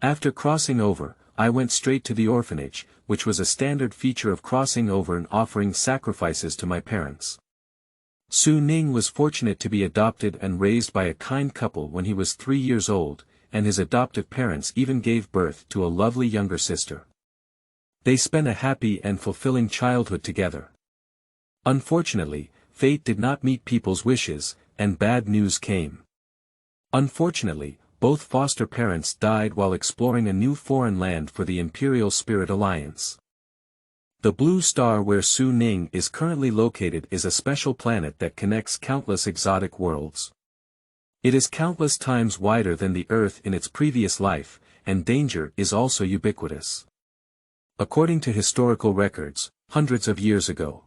After crossing over, I went straight to the orphanage, which was a standard feature of crossing over and offering sacrifices to my parents. Su Ning was fortunate to be adopted and raised by a kind couple when he was 3 years old, and his adoptive parents even gave birth to a lovely younger sister. They spent a happy and fulfilling childhood together. Unfortunately, fate did not meet people's wishes, and bad news came. Unfortunately, both foster parents died while exploring a new foreign land for the Imperial Spirit Alliance. The blue star where Su Ning is currently located is a special planet that connects countless exotic worlds. It is countless times wider than the Earth in its previous life, and danger is also ubiquitous. According to historical records, hundreds of years ago,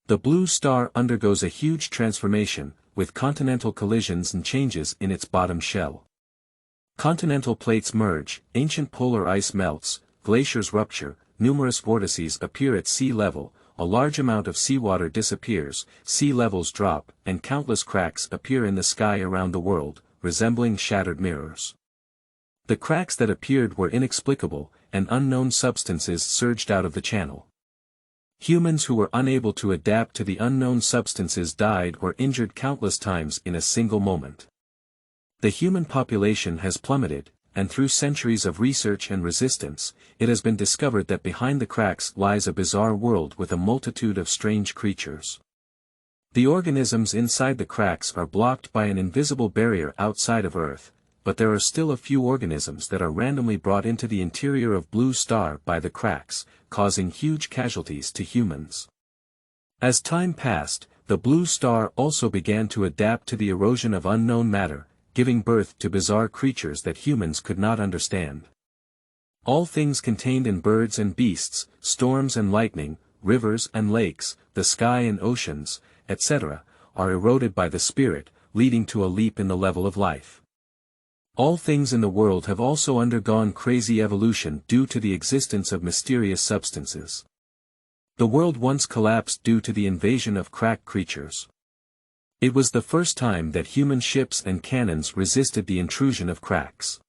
the blue star undergoes a huge transformation, with continental collisions and changes in its bottom shell. Continental plates merge, ancient polar ice melts, glaciers rupture, numerous vortices appear at sea level, a large amount of seawater disappears, sea levels drop, and countless cracks appear in the sky around the world, resembling shattered mirrors. The cracks that appeared were inexplicable, and unknown substances surged out of the channel. Humans who were unable to adapt to the unknown substances died or injured countless times in a single moment. The human population has plummeted, and through centuries of research and resistance, it has been discovered that behind the cracks lies a bizarre world with a multitude of strange creatures. The organisms inside the cracks are blocked by an invisible barrier outside of Earth, but there are still a few organisms that are randomly brought into the interior of Blue Star by the cracks, causing huge casualties to humans. As time passed, the Blue Star also began to adapt to the erosion of unknown matter, giving birth to bizarre creatures that humans could not understand. All things contained in birds and beasts, storms and lightning, rivers and lakes, the sky and oceans, etc., are eroded by the spirit, leading to a leap in the level of life. All things in the world have also undergone crazy evolution due to the existence of mysterious substances. The world once collapsed due to the invasion of crack creatures. It was the first time that human ships and cannons resisted the intrusion of cracks.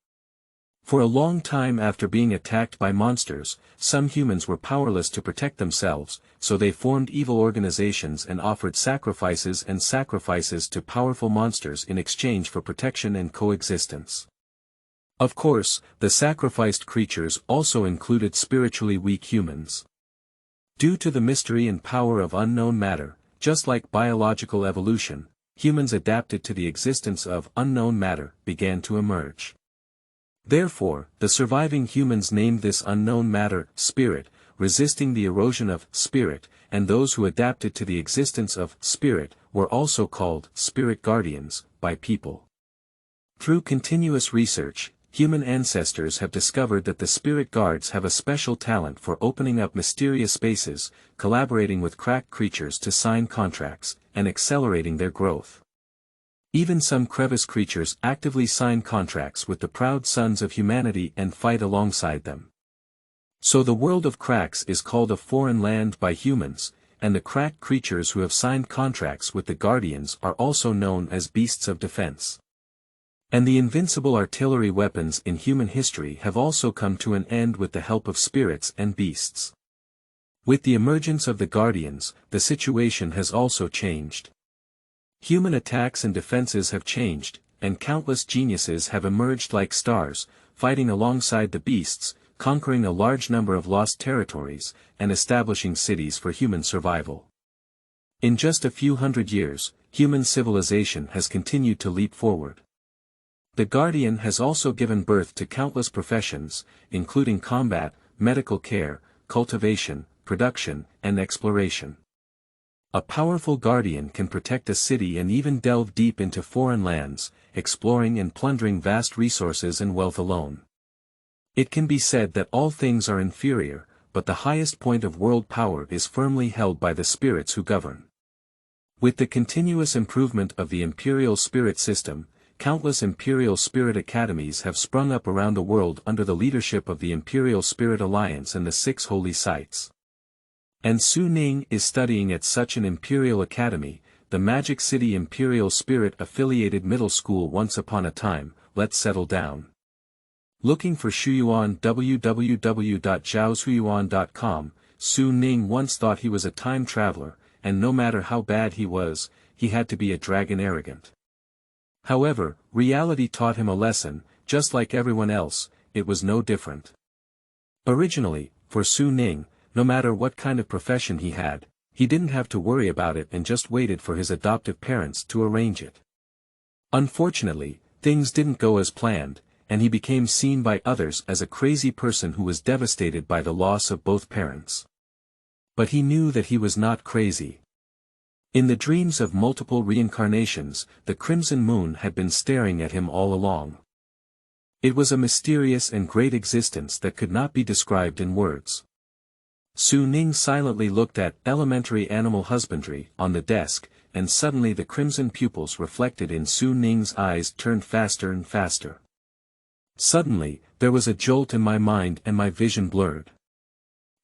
For a long time after being attacked by monsters, some humans were powerless to protect themselves, so they formed evil organizations and offered sacrifices to powerful monsters in exchange for protection and coexistence. Of course, the sacrificed creatures also included spiritually weak humans. Due to the mystery and power of unknown matter, just like biological evolution, humans adapted to the existence of unknown matter began to emerge. Therefore, the surviving humans named this unknown matter spirit, resisting the erosion of spirit, and those who adapted to the existence of spirit were also called spirit guardians by people. Through continuous research, human ancestors have discovered that the spirit guards have a special talent for opening up mysterious spaces, collaborating with crack creatures to sign contracts, and accelerating their growth. Even some crevice creatures actively sign contracts with the proud sons of humanity and fight alongside them. So the world of cracks is called a foreign land by humans, and the crack creatures who have signed contracts with the guardians are also known as beasts of defense. And the invincible artillery weapons in human history have also come to an end with the help of spirits and beasts. With the emergence of the guardians, the situation has also changed. Human attacks and defenses have changed, and countless geniuses have emerged like stars, fighting alongside the beasts, conquering a large number of lost territories, and establishing cities for human survival. In just a few hundred years, human civilization has continued to leap forward. The Guardian has also given birth to countless professions, including combat, medical care, cultivation, production, and exploration. A powerful Guardian can protect a city and even delve deep into foreign lands, exploring and plundering vast resources and wealth alone. It can be said that all things are inferior, but the highest point of world power is firmly held by the spirits who govern. With the continuous improvement of the Imperial spirit system, countless Imperial Spirit Academies have sprung up around the world under the leadership of the Imperial Spirit Alliance and the 6 holy sites. And Su Ning is studying at such an Imperial Academy, the Magic City Imperial Spirit Affiliated Middle School. Once upon a time, let's settle down. Looking for Shuyuan www.zhaoshuyuan.com, Su Ning once thought he was a time traveler, and no matter how bad he was, he had to be a dragon arrogant. However, reality taught him a lesson, just like everyone else, it was no different. Originally, for Su Ning, no matter what kind of profession he had, he didn't have to worry about it and just waited for his adoptive parents to arrange it. Unfortunately, things didn't go as planned, and he became seen by others as a crazy person who was devastated by the loss of both parents. But he knew that he was not crazy. In the dreams of multiple reincarnations, the crimson moon had been staring at him all along. It was a mysterious and great existence that could not be described in words. Su Ning silently looked at elementary animal husbandry on the desk, and suddenly the crimson pupils reflected in Su Ning's eyes turned faster and faster. Suddenly, there was a jolt in my mind and my vision blurred.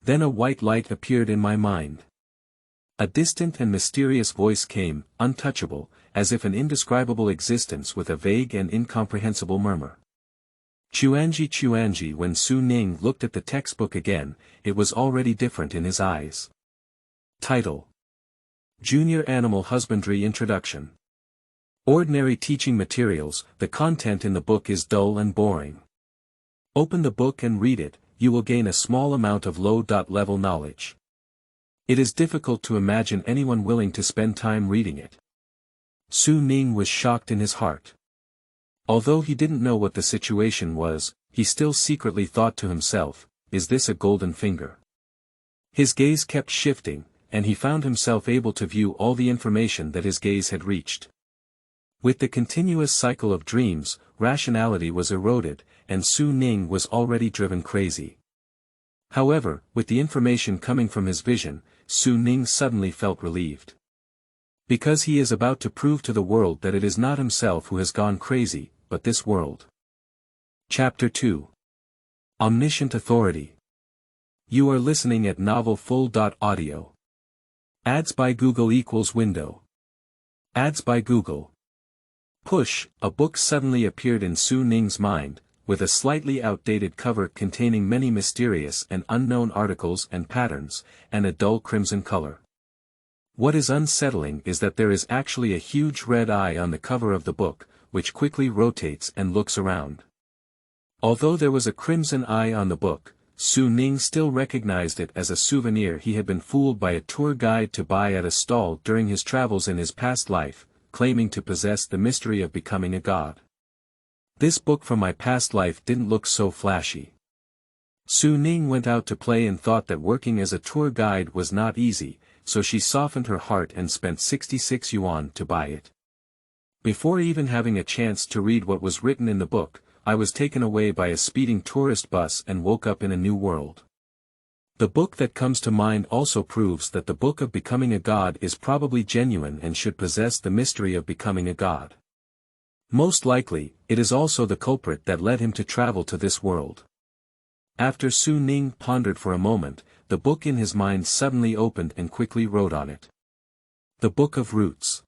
Then a white light appeared in my mind. A distant and mysterious voice came, untouchable, as if an indescribable existence with a vague and incomprehensible murmur. Chuanji Chuanji. When Su Ning looked at the textbook again, it was already different in his eyes. Title: Junior Animal Husbandry Introduction. Ordinary teaching materials. The content in the book is dull and boring. Open the book and read it, you will gain a small amount of low-level knowledge. It is difficult to imagine anyone willing to spend time reading it. Su Ning was shocked in his heart. Although he didn't know what the situation was, he still secretly thought to himself, is this a golden finger? His gaze kept shifting, and he found himself able to view all the information that his gaze had reached. With the continuous cycle of dreams, rationality was eroded, and Su Ning was already driven crazy. However, with the information coming from his vision, Su Ning suddenly felt relieved. Because he is about to prove to the world that it is not himself who has gone crazy, but this world. Chapter 2. Omniscient Authority. You are listening at novelfull.audio. Ads by Google equals window. Ads by Google. Push, a book suddenly appeared in Su Ning's mind, with a slightly outdated cover containing many mysterious and unknown articles and patterns, and a dull crimson color. What is unsettling is that there is actually a huge red eye on the cover of the book, which quickly rotates and looks around. Although there was a crimson eye on the book, Su Ning still recognized it as a souvenir he had been fooled by a tour guide to buy at a stall during his travels in his past life, claiming to possess the mystery of becoming a god. This book from my past life didn't look so flashy. Su Ning went out to play and thought that working as a tour guide was not easy, so she softened her heart and spent 66 yuan to buy it. Before even having a chance to read what was written in the book, I was taken away by a speeding tourist bus and woke up in a new world. The book that comes to mind also proves that the book of becoming a god is probably genuine and should possess the mystery of becoming a god. Most likely, it is also the culprit that led him to travel to this world. After Su Ning pondered for a moment, the book in his mind suddenly opened and quickly wrote on it. The Book of Roots.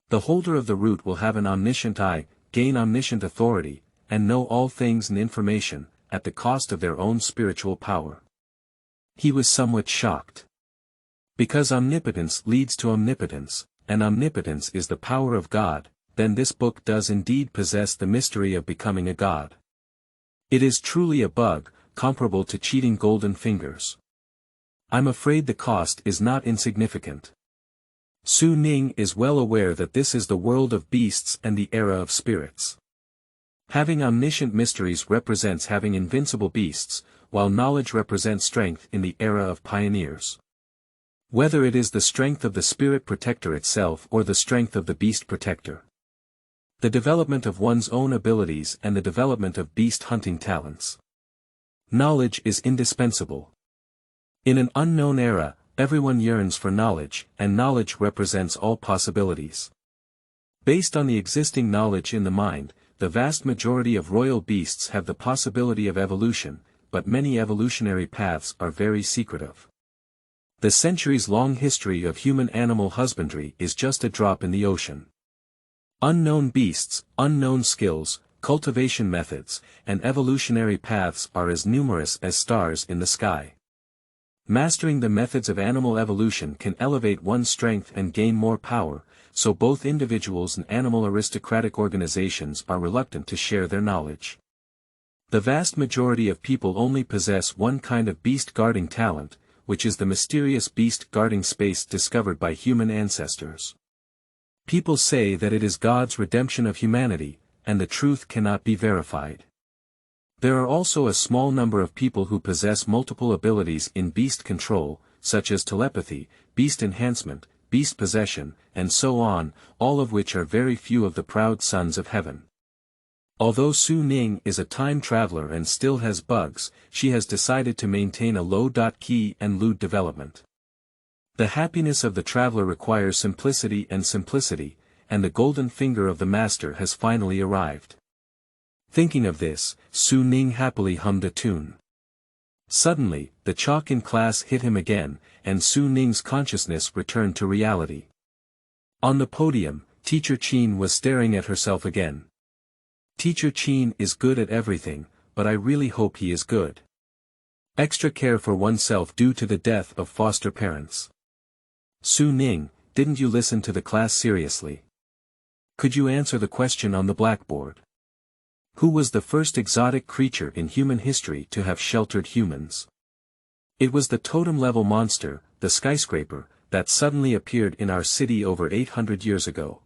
The holder of the root will have an omniscient eye, gain omniscient authority, and know all things and information, at the cost of their own spiritual power. He was somewhat shocked. Because omnipotence leads to omnipotence, and omnipotence is the power of God, then this book does indeed possess the mystery of becoming a god. It is truly a bug, comparable to cheating golden fingers. I'm afraid the cost is not insignificant. Su Ning is well aware that this is the world of beasts and the era of spirits. Having omniscient mysteries represents having invincible beasts, while knowledge represents strength in the era of pioneers. Whether it is the strength of the spirit protector itself or the strength of the beast protector. The development of one's own abilities and the development of beast hunting talents. Knowledge is indispensable. In an unknown era, everyone yearns for knowledge, and knowledge represents all possibilities. Based on the existing knowledge in the mind, the vast majority of royal beasts have the possibility of evolution, but many evolutionary paths are very secretive. The centuries-long history of human-animal husbandry is just a drop in the ocean. Unknown beasts, unknown skills, cultivation methods, and evolutionary paths are as numerous as stars in the sky. Mastering the methods of animal evolution can elevate one's strength and gain more power, so both individuals and animal aristocratic organizations are reluctant to share their knowledge. The vast majority of people only possess one kind of beast guarding talent, which is the mysterious beast guarding space discovered by human ancestors. People say that it is God's redemption of humanity, and the truth cannot be verified. There are also a small number of people who possess multiple abilities in beast control, such as telepathy, beast enhancement, beast possession, and so on, all of which are very few of the proud sons of heaven. Although Su Ning is a time traveler and still has bugs, she has decided to maintain a low-key and lewd development. The happiness of the traveler requires simplicity, and the golden finger of the master has finally arrived. Thinking of this, Su Ning happily hummed a tune. Suddenly, the chalk in class hit him again, and Su Ning's consciousness returned to reality. On the podium, Teacher Qin was staring at herself again. Teacher Qin is good at everything, but I really hope he is good. Extra care for oneself due to the death of foster parents. Su Ning, didn't you listen to the class seriously? Could you answer the question on the blackboard? Who was the first exotic creature in human history to have sheltered humans? It was the totem-level monster, the skyscraper, that suddenly appeared in our city over 800 years ago.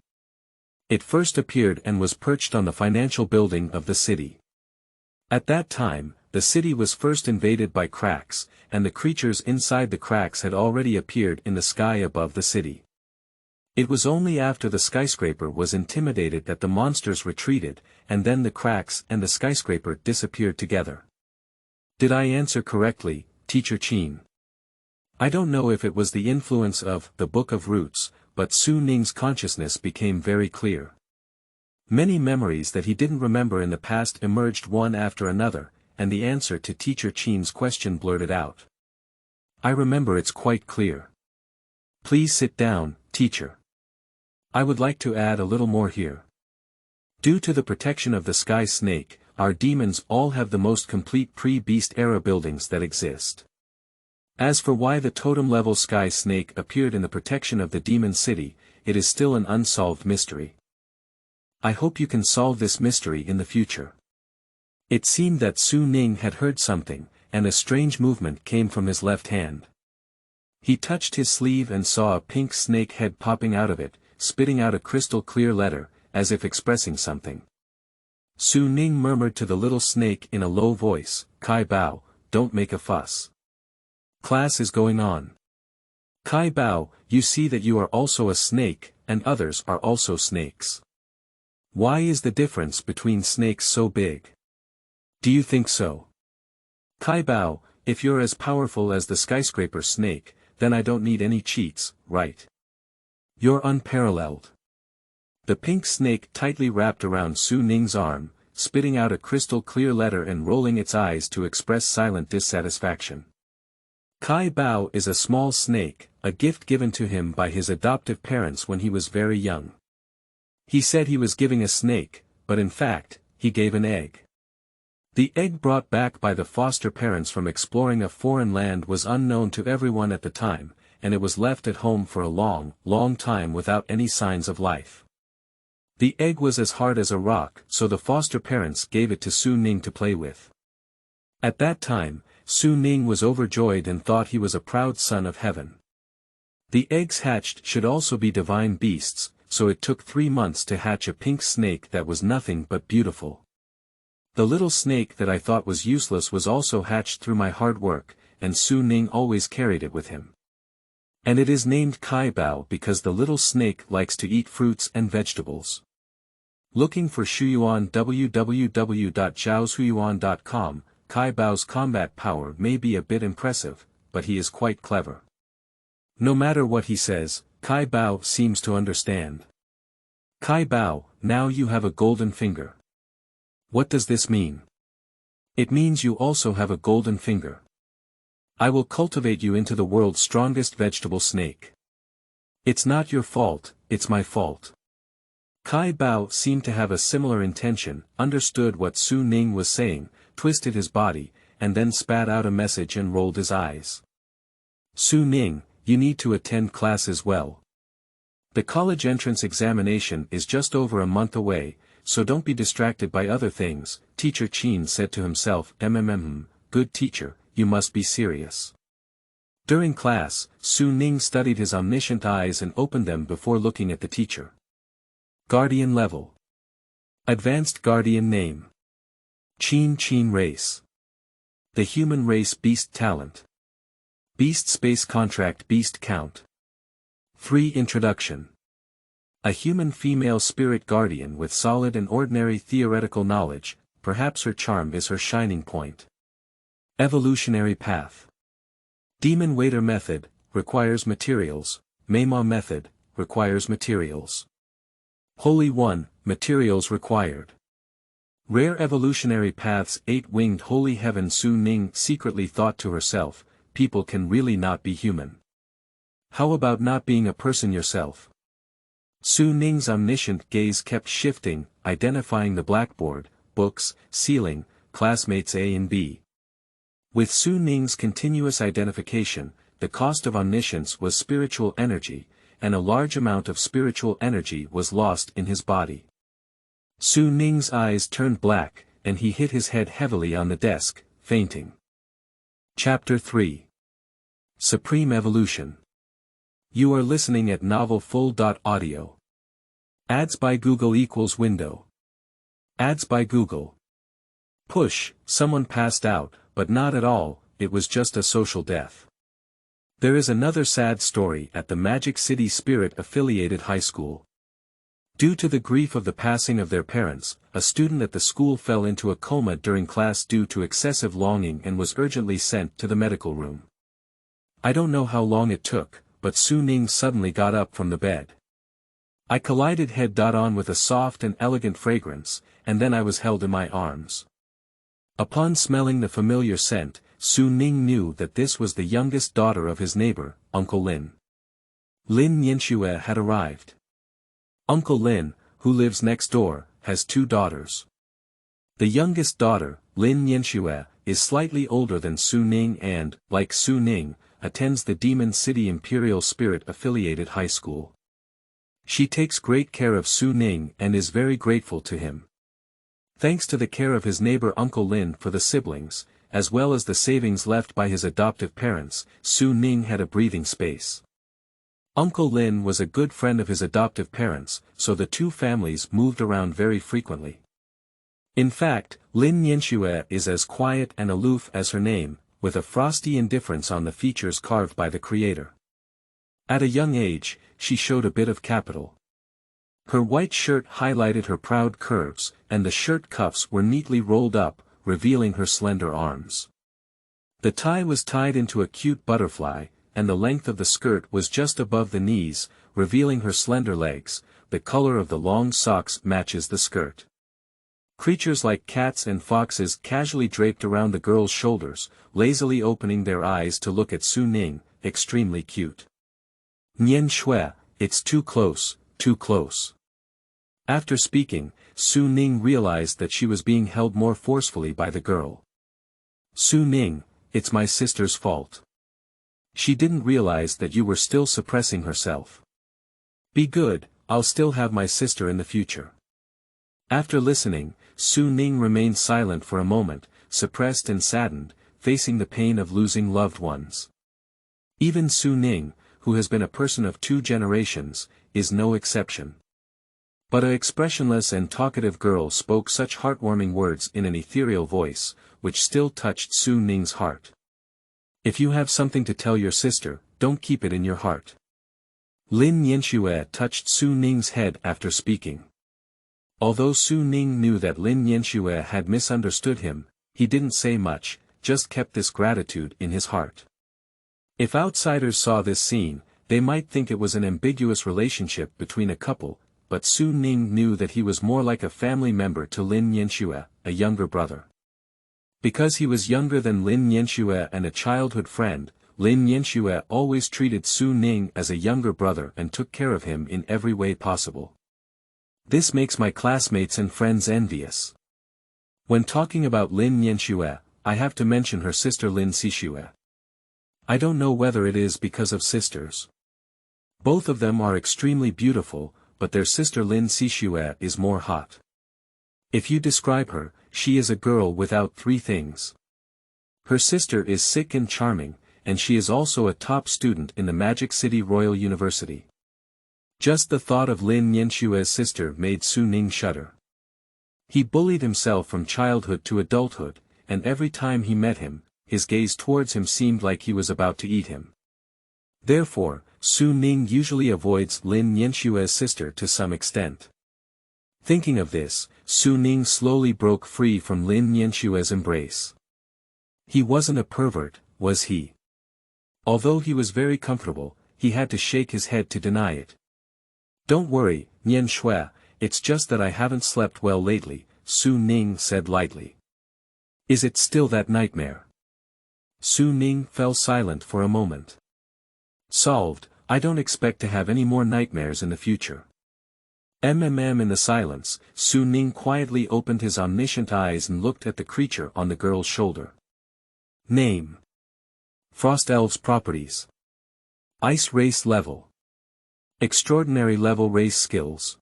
It first appeared and was perched on the financial building of the city. At that time, the city was first invaded by cracks, and the creatures inside the cracks had already appeared in the sky above the city. It was only after the skyscraper was intimidated that the monsters retreated, and then the cracks and the skyscraper disappeared together. Did I answer correctly, Teacher Qin? I don't know if it was the influence of the Book of Roots, but Su Ning's consciousness became very clear. Many memories that he didn't remember in the past emerged one after another, and the answer to Teacher Qin's question blurted out. I remember, it's quite clear. Please sit down, teacher. I would like to add a little more here. Due to the protection of the Sky Snake, our demons all have the most complete pre-beast era buildings that exist. As for why the totem-level Sky Snake appeared in the protection of the demon city, it is still an unsolved mystery. I hope you can solve this mystery in the future. It seemed that Su Ning had heard something, and a strange movement came from his left hand. He touched his sleeve and saw a pink snake head popping out of it, spitting out a crystal-clear letter, as if expressing something. Su Ning murmured to the little snake in a low voice, "Kai Bao, don't make a fuss. Class is going on. Kai Bao, you see that you are also a snake, and others are also snakes. Why is the difference between snakes so big? Do you think so? Kai Bao, if you're as powerful as the skyscraper snake, then I don't need any cheats, right? You're unparalleled." The pink snake tightly wrapped around Su Ning's arm, spitting out a crystal-clear letter and rolling its eyes to express silent dissatisfaction. Kai Bao is a small snake, a gift given to him by his adoptive parents when he was very young. He said he was giving a snake, but in fact, he gave an egg. The egg brought back by the foster parents from exploring a foreign land was unknown to everyone at the time, and it was left at home for a long, long time without any signs of life. The egg was as hard as a rock, so the foster parents gave it to Su Ning to play with. At that time, Su Ning was overjoyed and thought he was a proud son of heaven. The eggs hatched should also be divine beasts, so it took 3 months to hatch a pink snake that was nothing but beautiful. The little snake that I thought was useless was also hatched through my hard work, and Su Ning always carried it with him. And it is named Kai Bao because the little snake likes to eat fruits and vegetables. Looking for Shuyuan? www.zhaoshuyuan.com. Kai Bao's combat power may be a bit impressive, but he is quite clever. No matter what he says, Kai Bao seems to understand. Kai Bao, now you have a golden finger. What does this mean? It means you also have a golden finger. I will cultivate you into the world's strongest vegetable snake. It's not your fault, it's my fault. Kai Bao seemed to have a similar intention, understood what Su Ning was saying, twisted his body, and then spat out a message and rolled his eyes. Su Ning, you need to attend class as well. The college entrance examination is just over a month away, so don't be distracted by other things, Teacher Qin said to himself. Good teacher, you must be serious. During class, Su Ning studied his omniscient eyes and opened them before looking at the teacher. Guardian level. Advanced Guardian name. Qin race. The human race beast talent. Beast space contract beast count. 3 Introduction. A human female spirit guardian with solid and ordinary theoretical knowledge, perhaps her charm is her shining point. Evolutionary path. Demon waiter method, requires materials, Meima method, requires materials. Holy One, materials required. Rare evolutionary paths. 8-winged holy heaven. Su Ning secretly thought to herself, people can really not be human. How about not being a person yourself? Su Ning's omniscient gaze kept shifting, identifying the blackboard, books, ceiling, classmates A and B. With Su Ning's continuous identification, the cost of omniscience was spiritual energy, and a large amount of spiritual energy was lost in his body. Su Ning's eyes turned black, and he hit his head heavily on the desk, fainting. Chapter 3. Supreme Evolution. You are listening at Novel Full.audio. Ads by Google equals window. Ads by Google. Push, someone passed out, but not at all, it was just a social death. There is another sad story at the Magic City Spirit-affiliated high school. Due to the grief of the passing of their parents, a student at the school fell into a coma during class due to excessive longing and was urgently sent to the medical room. I don't know how long it took, but Su Ning suddenly got up from the bed. I collided head-on with a soft and elegant fragrance, and then I was held in my arms. Upon smelling the familiar scent, Su Ning knew that this was the youngest daughter of his neighbor, Uncle Lin. Lin Yanxue had arrived. Uncle Lin, who lives next door, has 2 daughters. The youngest daughter, Lin Yanxue, is slightly older than Su Ning and, like Su Ning, attends the Demon City Imperial Spirit-affiliated high school. She takes great care of Su Ning and is very grateful to him. Thanks to the care of his neighbor Uncle Lin for the siblings, as well as the savings left by his adoptive parents, Su Ning had a breathing space. Uncle Lin was a good friend of his adoptive parents, so the 2 families moved around very frequently. In fact, Lin Yanxue is as quiet and aloof as her name, with a frosty indifference on the features carved by the creator. At a young age, she showed a bit of capital. Her white shirt highlighted her proud curves, and the shirt cuffs were neatly rolled up, revealing her slender arms. The tie was tied into a cute butterfly, and the length of the skirt was just above the knees, revealing her slender legs. The color of the long socks matches the skirt. Creatures like cats and foxes casually draped around the girl's shoulders, lazily opening their eyes to look at Su Ning, extremely cute. Nian Shui, it's too close, too close. After speaking, Su Ning realized that she was being held more forcefully by the girl. Su Ning, it's my sister's fault. She didn't realize that you were still suppressing herself. Be good, I'll still have my sister in the future. After listening, Su Ning remained silent for a moment, suppressed and saddened, facing the pain of losing loved ones. Even Su Ning, who has been a person of 2 generations, is no exception. But an expressionless and talkative girl spoke such heartwarming words in an ethereal voice, which still touched Su Ning's heart. If you have something to tell your sister, don't keep it in your heart. Lin Yanxue touched Su Ning's head after speaking. Although Su Ning knew that Lin Yanxue had misunderstood him, he didn't say much, just kept this gratitude in his heart. If outsiders saw this scene, they might think it was an ambiguous relationship between a couple, but Su Ning knew that he was more like a family member to Lin Yanxue, a younger brother. Because he was younger than Lin Yanxue and a childhood friend, Lin Yanxue always treated Su Ning as a younger brother and took care of him in every way possible. This makes my classmates and friends envious. When talking about Lin Yanxue, I have to mention her sister Lin Xixue. I don't know whether it is because of sisters. Both of them are extremely beautiful, but their sister Lin Xixue is more hot. If you describe her, she is a girl without three things. Her sister is sick and charming, and she is also a top student in the Magic City Royal University. Just the thought of Lin Yanxue's sister made Su Ning shudder. He bullied himself from childhood to adulthood, and every time he met him, his gaze towards him seemed like he was about to eat him. Therefore, Su Ning usually avoids Lin Yanxue's sister to some extent. Thinking of this, Su Ning slowly broke free from Lin Yanxue's embrace. He wasn't a pervert, was he? Although he was very comfortable, he had to shake his head to deny it. Don't worry, Yanxue, it's just that I haven't slept well lately, Su Ning said lightly. Is it still that nightmare? Su Ning fell silent for a moment. Solved, I don't expect to have any more nightmares in the future. In the silence, Su Ning quietly opened his omniscient eyes and looked at the creature on the girl's shoulder. Name. Frost Elves properties. Ice race level. Extraordinary level race skills.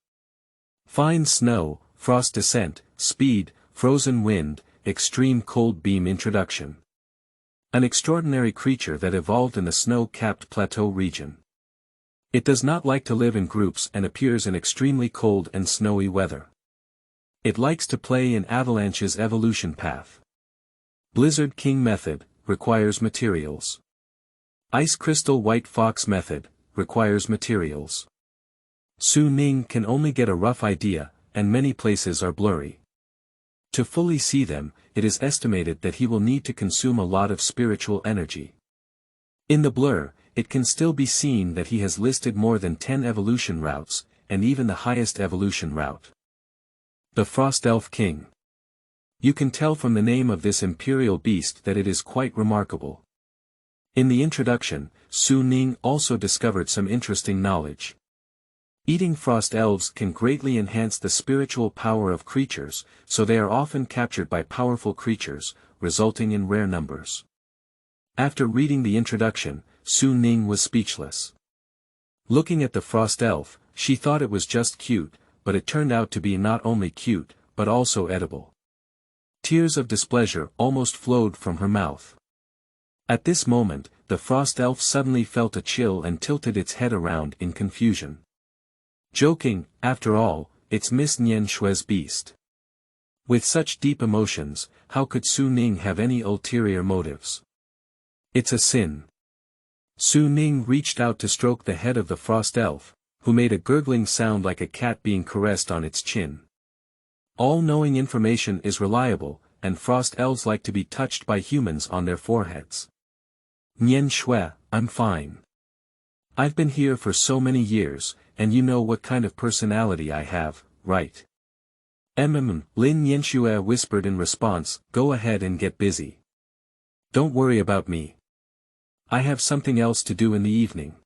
Fine snow, frost descent, speed, frozen wind, extreme cold beam introduction. An extraordinary creature that evolved in the snow-capped plateau region. It does not like to live in groups and appears in extremely cold and snowy weather. It likes to play in avalanche's evolution path. Blizzard King method, requires materials. Ice Crystal White Fox method, requires materials. Su Ning can only get a rough idea, and many places are blurry. To fully see them, it is estimated that he will need to consume a lot of spiritual energy. In the blur, it can still be seen that he has listed more than 10 evolution routes, and even the highest evolution route. The Frost Elf King. You can tell from the name of this imperial beast that it is quite remarkable. In the introduction, Su Ning also discovered some interesting knowledge. Eating frost elves can greatly enhance the spiritual power of creatures, so they are often captured by powerful creatures, resulting in rare numbers. After reading the introduction, Su Ning was speechless. Looking at the frost elf, she thought it was just cute, but it turned out to be not only cute, but also edible. Tears of displeasure almost flowed from her mouth. At this moment, the frost elf suddenly felt a chill and tilted its head around in confusion. Joking, after all, it's Miss Nianshue's beast. With such deep emotions, how could Su Ning have any ulterior motives? It's a sin. Su Ning reached out to stroke the head of the frost elf, who made a gurgling sound like a cat being caressed on its chin. All-knowing information is reliable, and frost elves like to be touched by humans on their foreheads. Nianxue, I'm fine. I've been here for so many years, and you know what kind of personality I have, right? Lin Yanxue whispered in response, go ahead and get busy. Don't worry about me. I have something else to do in the evening.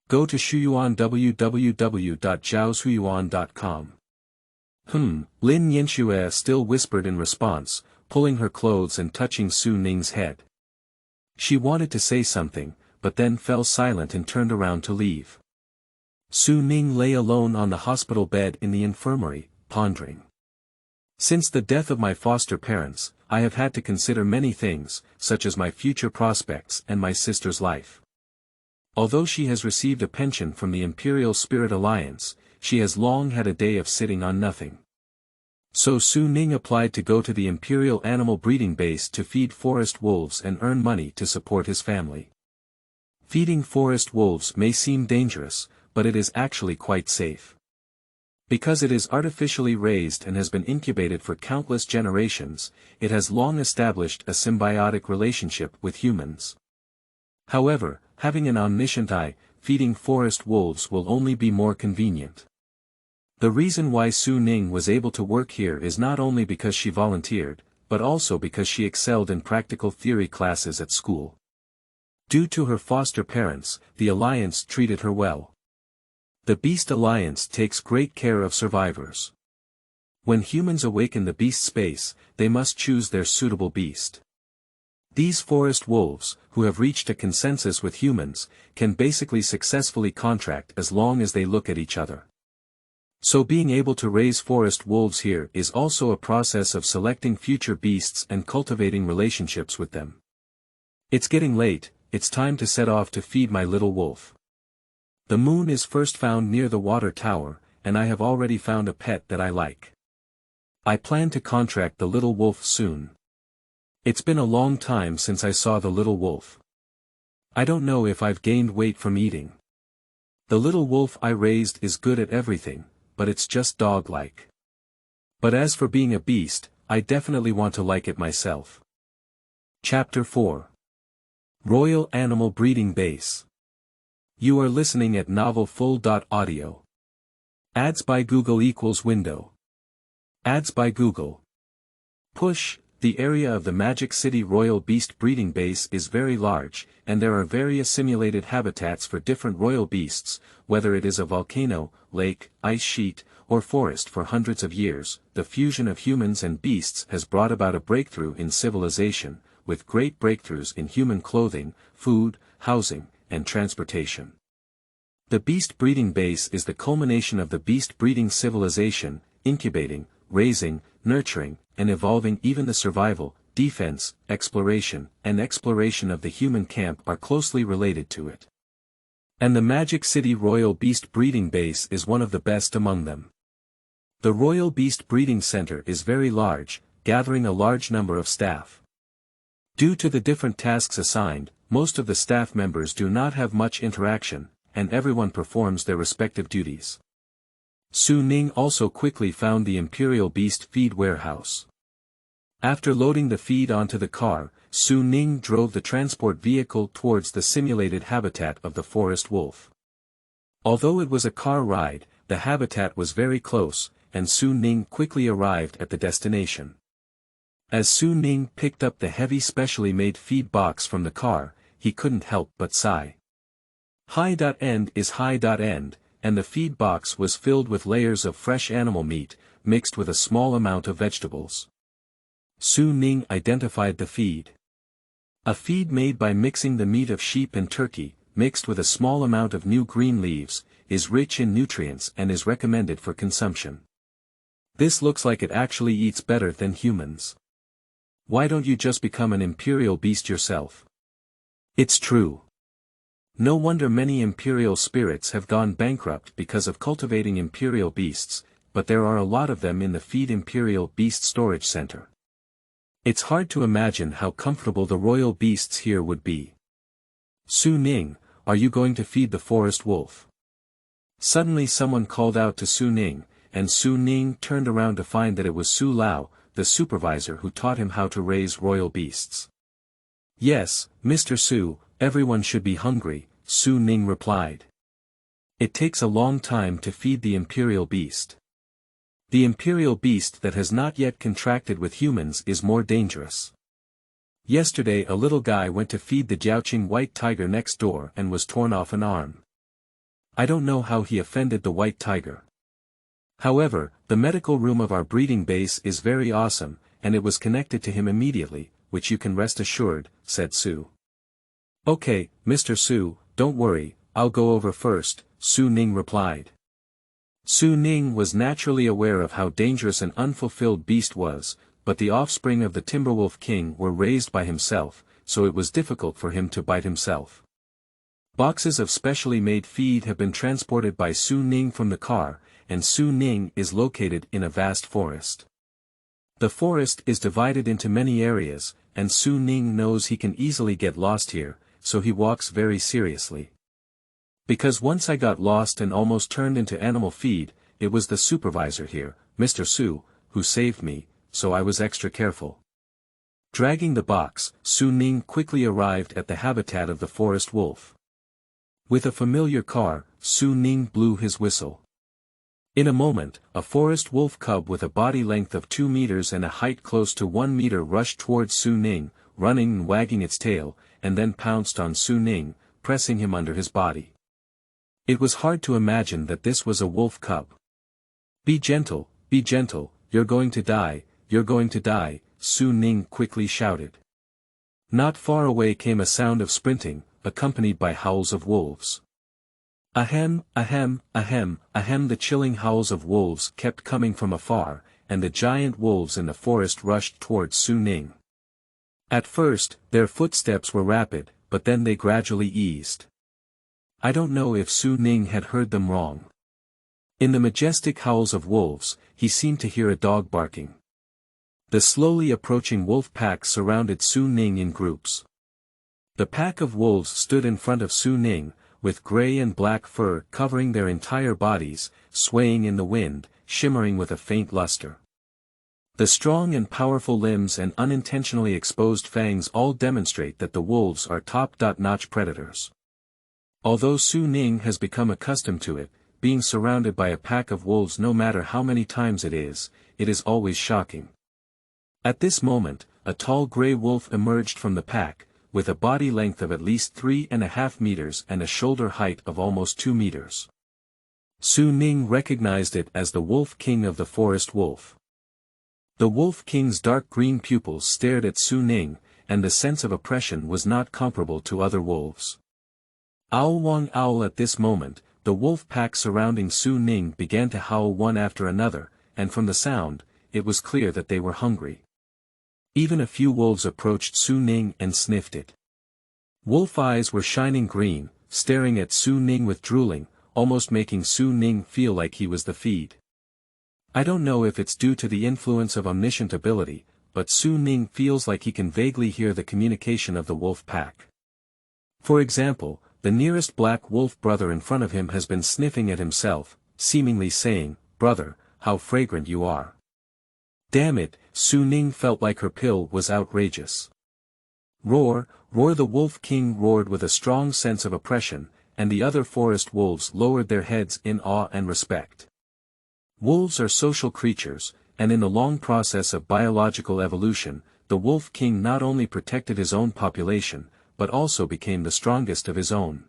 Go to Shuyuan www.zhaoshuyuan.com. Lin Yanxue still whispered in response, pulling her clothes and touching Su Ning's head. She wanted to say something, but then fell silent and turned around to leave. Su Ning lay alone on the hospital bed in the infirmary, pondering. Since the death of my foster parents, I have had to consider many things, such as my future prospects and my sister's life. Although she has received a pension from the Imperial Spirit Alliance, she has long had a day of sitting on nothing. So Su Ning applied to go to the Imperial Animal Breeding Base to feed forest wolves and earn money to support his family. Feeding forest wolves may seem dangerous, but it is actually quite safe. Because it is artificially raised and has been incubated for countless generations, it has long established a symbiotic relationship with humans. However, having an omniscient eye, feeding forest wolves will only be more convenient. The reason why Su Ning was able to work here is not only because she volunteered, but also because she excelled in practical theory classes at school. Due to her foster parents, the Alliance treated her well. The Beast Alliance takes great care of survivors. When humans awaken the beast space, they must choose their suitable beast. These forest wolves, who have reached a consensus with humans, can basically successfully contract as long as they look at each other. So being able to raise forest wolves here is also a process of selecting future beasts and cultivating relationships with them. It's getting late, it's time to set off to feed my little wolf. The moon is first found near the water tower, and I have already found a pet that I like. I plan to contract the little wolf soon. It's been a long time since I saw the little wolf. I don't know if I've gained weight from eating. The little wolf I raised is good at everything, but it's just dog-like. But as for being a beast, I definitely want to like it myself. Chapter 4. Royal Animal Breeding Base. You are listening at novelfull.audio. Ads by Google equals window. Ads by Google. Push. The area of the Magic City Royal Beast Breeding Base is very large, and there are various simulated habitats for different royal beasts, whether it is a volcano, lake, ice sheet, or forest. For hundreds of years, the fusion of humans and beasts has brought about a breakthrough in civilization, with great breakthroughs in human clothing, food, housing, and transportation. The Beast Breeding Base is the culmination of the beast breeding civilization, incubating, raising, nurturing, and evolving. Even the survival, defense, exploration of the human camp are closely related to it. And the Magic City Royal Beast Breeding Base is one of the best among them. The Royal Beast Breeding Center is very large, gathering a large number of staff. Due to the different tasks assigned, most of the staff members do not have much interaction, and everyone performs their respective duties. Su Ning also quickly found the Imperial Beast Feed Warehouse. After loading the feed onto the car, Su Ning drove the transport vehicle towards the simulated habitat of the forest wolf. Although it was a car ride, the habitat was very close, and Su Ning quickly arrived at the destination. As Su Ning picked up the heavy specially made feed box from the car, he couldn't help but sigh. High.end is high.end, and the feed box was filled with layers of fresh animal meat, mixed with a small amount of vegetables. Su Ning identified the feed. A feed made by mixing the meat of sheep and turkey, mixed with a small amount of new green leaves, is rich in nutrients and is recommended for consumption. This looks like it actually eats better than humans. Why don't you just become an imperial beast yourself? It's true. No wonder many imperial spirits have gone bankrupt because of cultivating imperial beasts, but there are a lot of them in the Feed Imperial Beast Storage Center. It's hard to imagine how comfortable the royal beasts here would be. Su Ning, are you going to feed the forest wolf? Suddenly someone called out to Su Ning, and Su Ning turned around to find that it was Su Lao, the supervisor who taught him how to raise royal beasts. Yes, Mr. Su, everyone should be hungry, Su Ning replied. It takes a long time to feed the imperial beast. The imperial beast that has not yet contracted with humans is more dangerous. Yesterday a little guy went to feed the Jiaoqing white tiger next door and was torn off an arm. I don't know how he offended the white tiger. However, the medical room of our breeding base is very awesome, and it was connected to him immediately, which you can rest assured, said Su. Okay, Mr. Su, don't worry, I'll go over first, Su Ning replied. Su Ning was naturally aware of how dangerous an unfulfilled beast was, but the offspring of the Timberwolf King were raised by himself, so it was difficult for him to bite himself. Boxes of specially made feed have been transported by Su Ning from the car, and Su Ning is located in a vast forest. The forest is divided into many areas, and Su Ning knows he can easily get lost here, so he walks very seriously. Because once I got lost and almost turned into animal feed, it was the supervisor here, Mr. Su, who saved me, so I was extra careful. Dragging the box, Su Ning quickly arrived at the habitat of the forest wolf. With a familiar car, Su Ning blew his whistle. In a moment, a forest wolf cub with a body length of 2 meters and a height close to 1 meter rushed towards Su Ning, running and wagging its tail, and then pounced on Su Ning, pressing him under his body. It was hard to imagine that this was a wolf cub. Be gentle, you're going to die, Su Ning quickly shouted. Not far away came a sound of sprinting, accompanied by howls of wolves. Ahem, ahem, ahem, ahem. The chilling howls of wolves kept coming from afar, and the giant wolves in the forest rushed towards Su Ning. At first, their footsteps were rapid, but then they gradually eased. I don't know if Su Ning had heard them wrong. In the majestic howls of wolves, he seemed to hear a dog barking. The slowly approaching wolf pack surrounded Su Ning in groups. The pack of wolves stood in front of Su Ning, with gray and black fur covering their entire bodies, swaying in the wind, shimmering with a faint luster. The strong and powerful limbs and unintentionally exposed fangs all demonstrate that the wolves are top-notch predators. Although Su Ning has become accustomed to it, being surrounded by a pack of wolves no matter how many times it is always shocking. At this moment, a tall gray wolf emerged from the pack, with a body length of at least 3.5 meters and a shoulder height of almost 2 meters. Su Ning recognized it as the Wolf King of the Forest Wolf. The Wolf King's dark green pupils stared at Su Ning, and the sense of oppression was not comparable to other wolves. Owl Wong Owl. At this moment, the wolf pack surrounding Su Ning began to howl one after another, and from the sound, it was clear that they were hungry. Even a few wolves approached Su Ning and sniffed it. Wolf eyes were shining green, staring at Su Ning with drooling, almost making Su Ning feel like he was the feed. I don't know if it's due to the influence of omniscient ability, but Su Ning feels like he can vaguely hear the communication of the wolf pack. For example, the nearest black wolf brother in front of him has been sniffing at himself, seemingly saying, "Brother, how fragrant you are." Damn it, Su Ning felt like her pill was outrageous. Roar, roar. The Wolf King roared with a strong sense of oppression, and the other forest wolves lowered their heads in awe and respect. Wolves are social creatures, and in the long process of biological evolution, the Wolf King not only protected his own population, but also became the strongest of his own.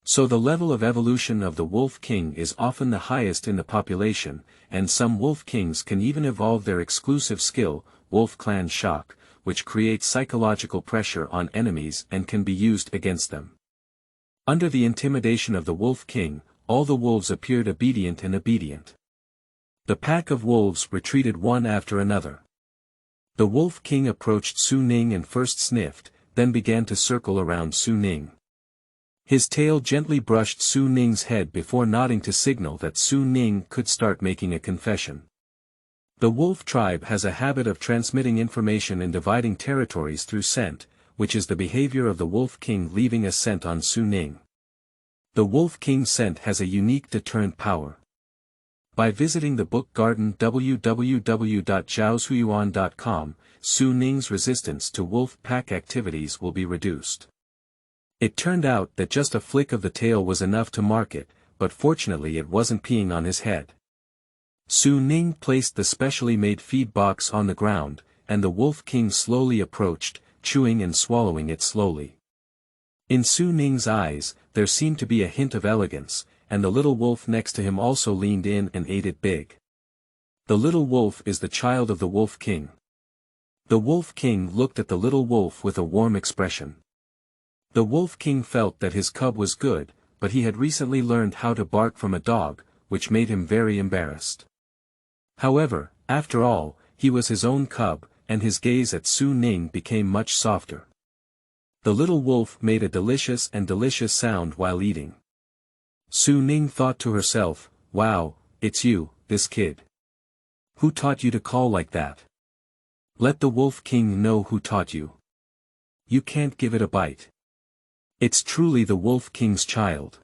So the level of evolution of the Wolf King is often the highest in the population, and some Wolf Kings can even evolve their exclusive skill, Wolf Clan Shock, which creates psychological pressure on enemies and can be used against them. Under the intimidation of the Wolf King, all the wolves appeared obedient. The pack of wolves retreated one after another. The Wolf King approached Su Ning and first sniffed, then began to circle around Su Ning. His tail gently brushed Su Ning's head before nodding to signal that Su Ning could start making a confession. The wolf tribe has a habit of transmitting information and dividing territories through scent, which is the behavior of the Wolf King leaving a scent on Su Ning. The Wolf King's scent has a unique deterrent power. By visiting the book garden www.zhaoshuyuan.com, Su Ning's resistance to wolf pack activities will be reduced. It turned out that just a flick of the tail was enough to mark it, but fortunately it wasn't peeing on his head. Su Ning placed the specially made feed box on the ground, and the Wolf King slowly approached, chewing and swallowing it slowly. In Su Ning's eyes, there seemed to be a hint of elegance, and the little wolf next to him also leaned in and ate it big. The little wolf is the child of the Wolf King. The Wolf King looked at the little wolf with a warm expression. The Wolf King felt that his cub was good, but he had recently learned how to bark from a dog, which made him very embarrassed. However, after all, he was his own cub, and his gaze at Su Ning became much softer. The little wolf made a delicious sound while eating. Su Ning thought to herself, "Wow, it's you, this kid. Who taught you to call like that? Let the Wolf King know who taught you. You can't give it a bite. It's truly the Wolf King's child.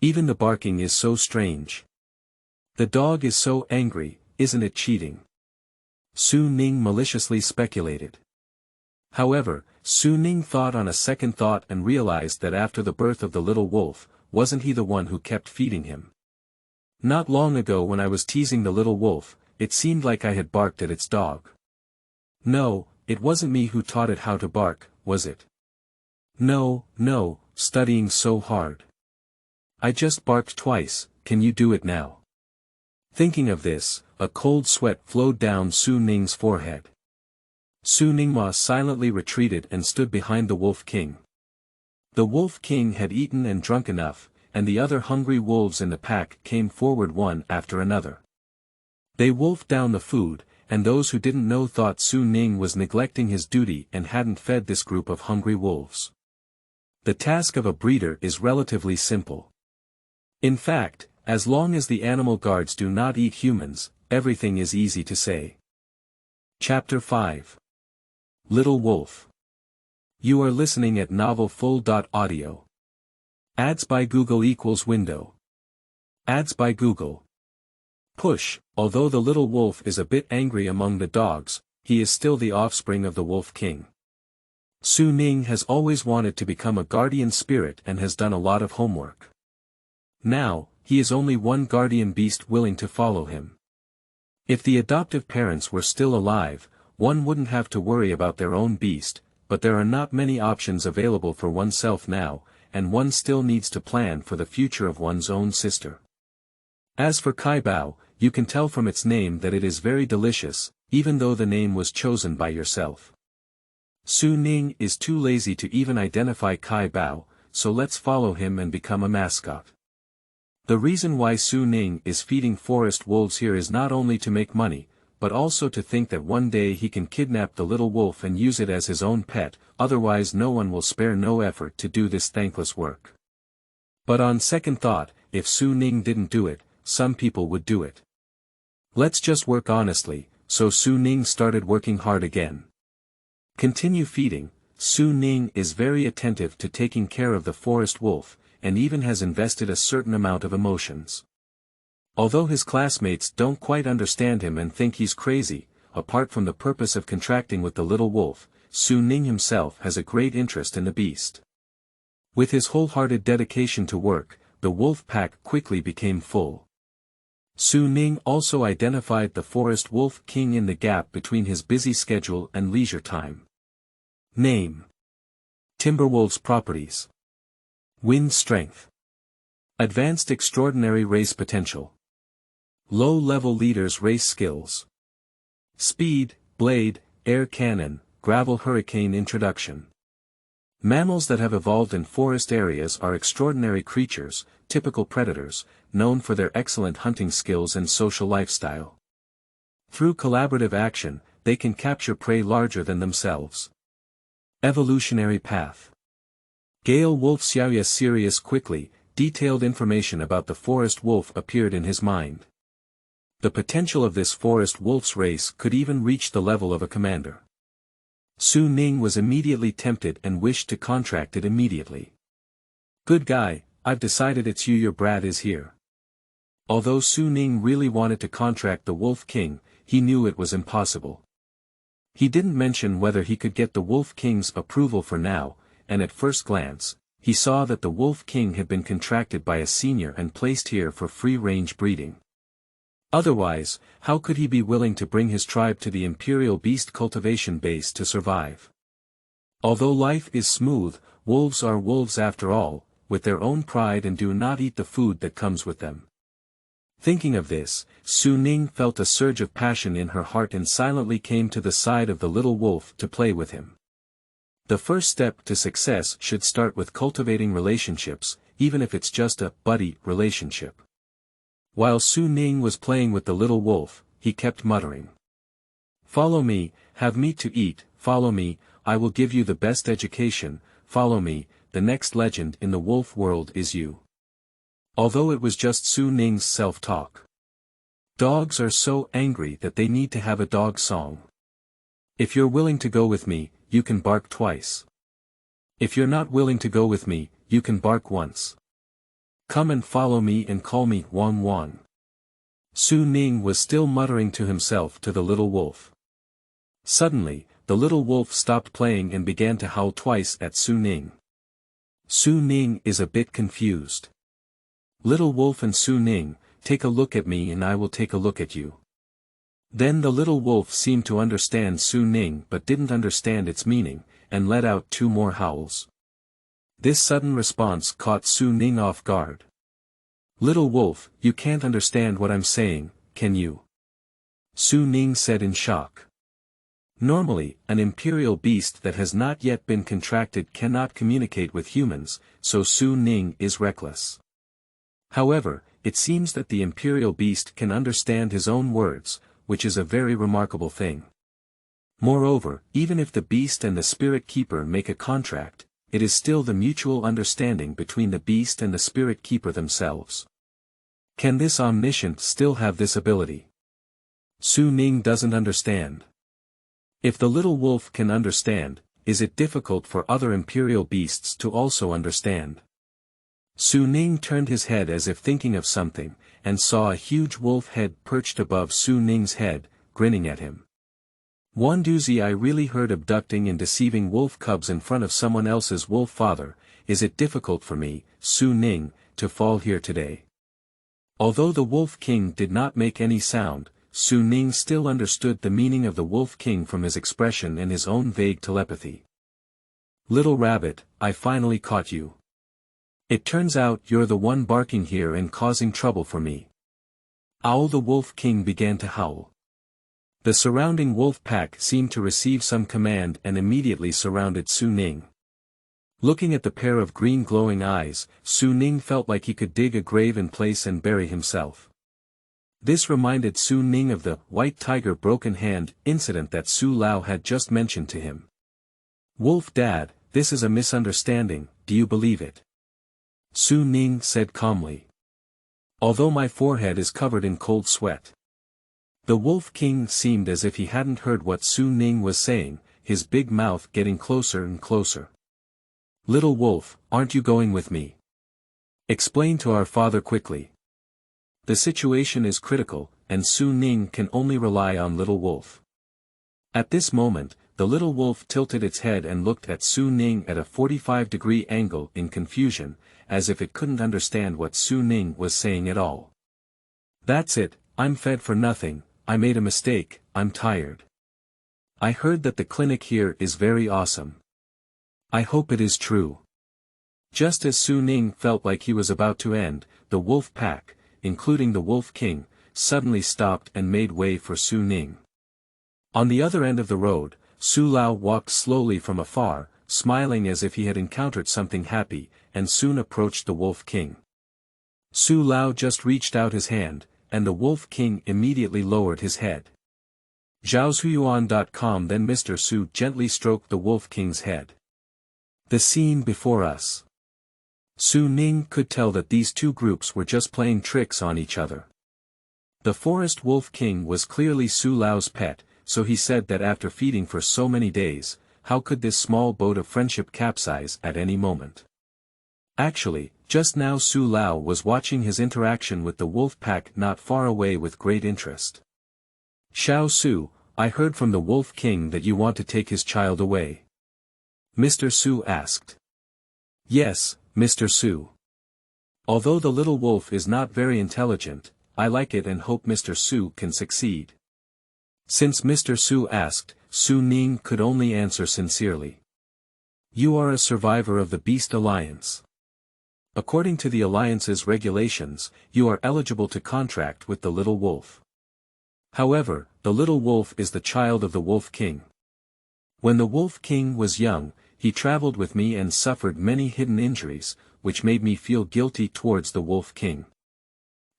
Even the barking is so strange. The dog is so angry, isn't it cheating?" Su Ning maliciously speculated. However, Su Ning thought on a second thought and realized that after the birth of the little wolf, wasn't he the one who kept feeding him? Not long ago when I was teasing the little wolf, it seemed like I had barked at its dog. No, it wasn't me who taught it how to bark, was it? No, studying so hard. I just barked twice, can you do it now? Thinking of this, a cold sweat flowed down Su Ning's forehead. Su Ningma silently retreated and stood behind the Wolf King. The Wolf King had eaten and drunk enough, and the other hungry wolves in the pack came forward one after another. They wolfed down the food, and those who didn't know thought Su Ning was neglecting his duty and hadn't fed this group of hungry wolves. The task of a breeder is relatively simple. In fact, as long as the animal guards do not eat humans, everything is easy to say. Chapter 5. Little Wolf. You are listening at novelfull.audio. Ads by Google equals window. Ads by Google. Push. Although the little wolf is a bit angry among the dogs, he is still the offspring of the Wolf King. Su Ning has always wanted to become a guardian spirit and has done a lot of homework. Now, he is only one guardian beast willing to follow him. If the adoptive parents were still alive, one wouldn't have to worry about their own beast, but there are not many options available for oneself now, and one still needs to plan for the future of one's own sister. As for Kai Bao, you can tell from its name that it is very delicious, even though the name was chosen by yourself. Su Ning is too lazy to even identify Kai Bao, so let's follow him and become a mascot. The reason why Su Ning is feeding forest wolves here is not only to make money, but also to think that one day he can kidnap the little wolf and use it as his own pet, otherwise no one will spare no effort to do this thankless work. But on second thought, if Su Ning didn't do it, some people would do it. Let's just work honestly, so Su Ning started working hard again. Continue feeding. Su Ning is very attentive to taking care of the forest wolf, and even has invested a certain amount of emotions. Although his classmates don't quite understand him and think he's crazy, apart from the purpose of contracting with the little wolf, Su Ning himself has a great interest in the beast. With his wholehearted dedication to work, the wolf pack quickly became full. Su Ning also identified the forest wolf king in the gap between his busy schedule and leisure time. Name. Timberwolf's properties. Wind strength. Advanced extraordinary race potential. Low-level leaders race skills. Speed, blade, air cannon, gravel hurricane introduction. Mammals that have evolved in forest areas are extraordinary creatures, typical predators, known for their excellent hunting skills and social lifestyle. Through collaborative action, they can capture prey larger than themselves. Evolutionary path. Gale Wolf Xiaoya serious quickly, detailed information about the forest wolf appeared in his mind. The potential of this forest wolf's race could even reach the level of a commander. Su Ning was immediately tempted and wished to contract it immediately. Good guy, I've decided it's you, your brat is here. Although Su Ning really wanted to contract the Wolf King, he knew it was impossible. He didn't mention whether he could get the Wolf King's approval for now, and at first glance, he saw that the Wolf King had been contracted by a senior and placed here for free-range breeding. Otherwise, how could he be willing to bring his tribe to the Imperial beast cultivation base to survive? Although life is smooth, wolves are wolves after all, with their own pride and do not eat the food that comes with them. Thinking of this, Su Ning felt a surge of passion in her heart and silently came to the side of the little wolf to play with him. The first step to success should start with cultivating relationships, even if it's just a buddy relationship. While Su Ning was playing with the little wolf, he kept muttering. Follow me, have meat to eat, follow me, I will give you the best education, follow me, the next legend in the wolf world is you. Although it was just Su Ning's self-talk. Dogs are so angry that they need to have a dog song. If you're willing to go with me, you can bark twice. If you're not willing to go with me, you can bark once. Come and follow me and call me Wang Wang. Su Ning was still muttering to himself to the little wolf. Suddenly, the little wolf stopped playing and began to howl twice at Su Ning. Su Ning is a bit confused. Little wolf and Su Ning, take a look at me and I will take a look at you. Then the little wolf seemed to understand Su Ning but didn't understand its meaning, and let out two more howls. This sudden response caught Su Ning off guard. Little wolf, you can't understand what I'm saying, can you? Su Ning said in shock. Normally, an imperial beast that has not yet been contracted cannot communicate with humans, so Su Ning is reckless. However, it seems that the imperial beast can understand his own words, which is a very remarkable thing. Moreover, even if the beast and the spirit keeper make a contract, it is still the mutual understanding between the beast and the spirit keeper themselves. Can this omniscient still have this ability? Su Ning doesn't understand. If the little wolf can understand, is it difficult for other imperial beasts to also understand? Su Ning turned his head as if thinking of something, and saw a huge wolf head perched above Su Ning's head, grinning at him. One doozy I really heard abducting and deceiving wolf cubs in front of someone else's wolf father. Is it difficult for me, Su Ning, to fall here today? Although the Wolf King did not make any sound, Su Ning still understood the meaning of the Wolf King from his expression and his own vague telepathy. Little rabbit, I finally caught you. It turns out you're the one barking here and causing trouble for me. Owl, the Wolf King began to howl. The surrounding wolf pack seemed to receive some command and immediately surrounded Su Ning. Looking at the pair of green glowing eyes, Su Ning felt like he could dig a grave in place and bury himself. This reminded Su Ning of the white tiger broken hand incident that Su Lao had just mentioned to him. Wolf Dad, this is a misunderstanding, do you believe it? Su Ning said calmly. Although my forehead is covered in cold sweat. The Wolf King seemed as if he hadn't heard what Su Ning was saying, his big mouth getting closer and closer. Little wolf, aren't you going with me? Explain to our father quickly. The situation is critical, and Su Ning can only rely on Little Wolf. At this moment, the little wolf tilted its head and looked at Su Ning at a 45-degree angle in confusion, as if it couldn't understand what Su Ning was saying at all. That's it, I'm fed for nothing, I made a mistake, I'm tired. I heard that the clinic here is very awesome. I hope it is true. Just as Su Ning felt like he was about to end, the wolf pack, including the Wolf King, suddenly stopped and made way for Su Ning. On the other end of the road, Su Lao walked slowly from afar, smiling as if he had encountered something happy, and soon approached the Wolf King. Su Lao just reached out his hand, and the Wolf King immediately lowered his head. Zhaoshuyuan.com. Then Mr. Su gently stroked the Wolf King's head. The scene before us. Su Ning could tell that these two groups were just playing tricks on each other. The Forest Wolf King was clearly Su Lao's pet, so he said that after feeding for so many days, how could this small boat of friendship capsize at any moment? Actually, just now Su Lao was watching his interaction with the wolf pack not far away with great interest. Xiao Su, I heard from the Wolf King that you want to take his child away. Mr. Su asked. Yes, Mr. Su. Although the little wolf is not very intelligent, I like it and hope Mr. Su can succeed. Since Mr. Su asked, Su Ning could only answer sincerely. You are a survivor of the Beast Alliance. According to the Alliance's regulations, you are eligible to contract with the little wolf. However, the little wolf is the child of the Wolf King. When the Wolf King was young, he traveled with me and suffered many hidden injuries, which made me feel guilty towards the Wolf King.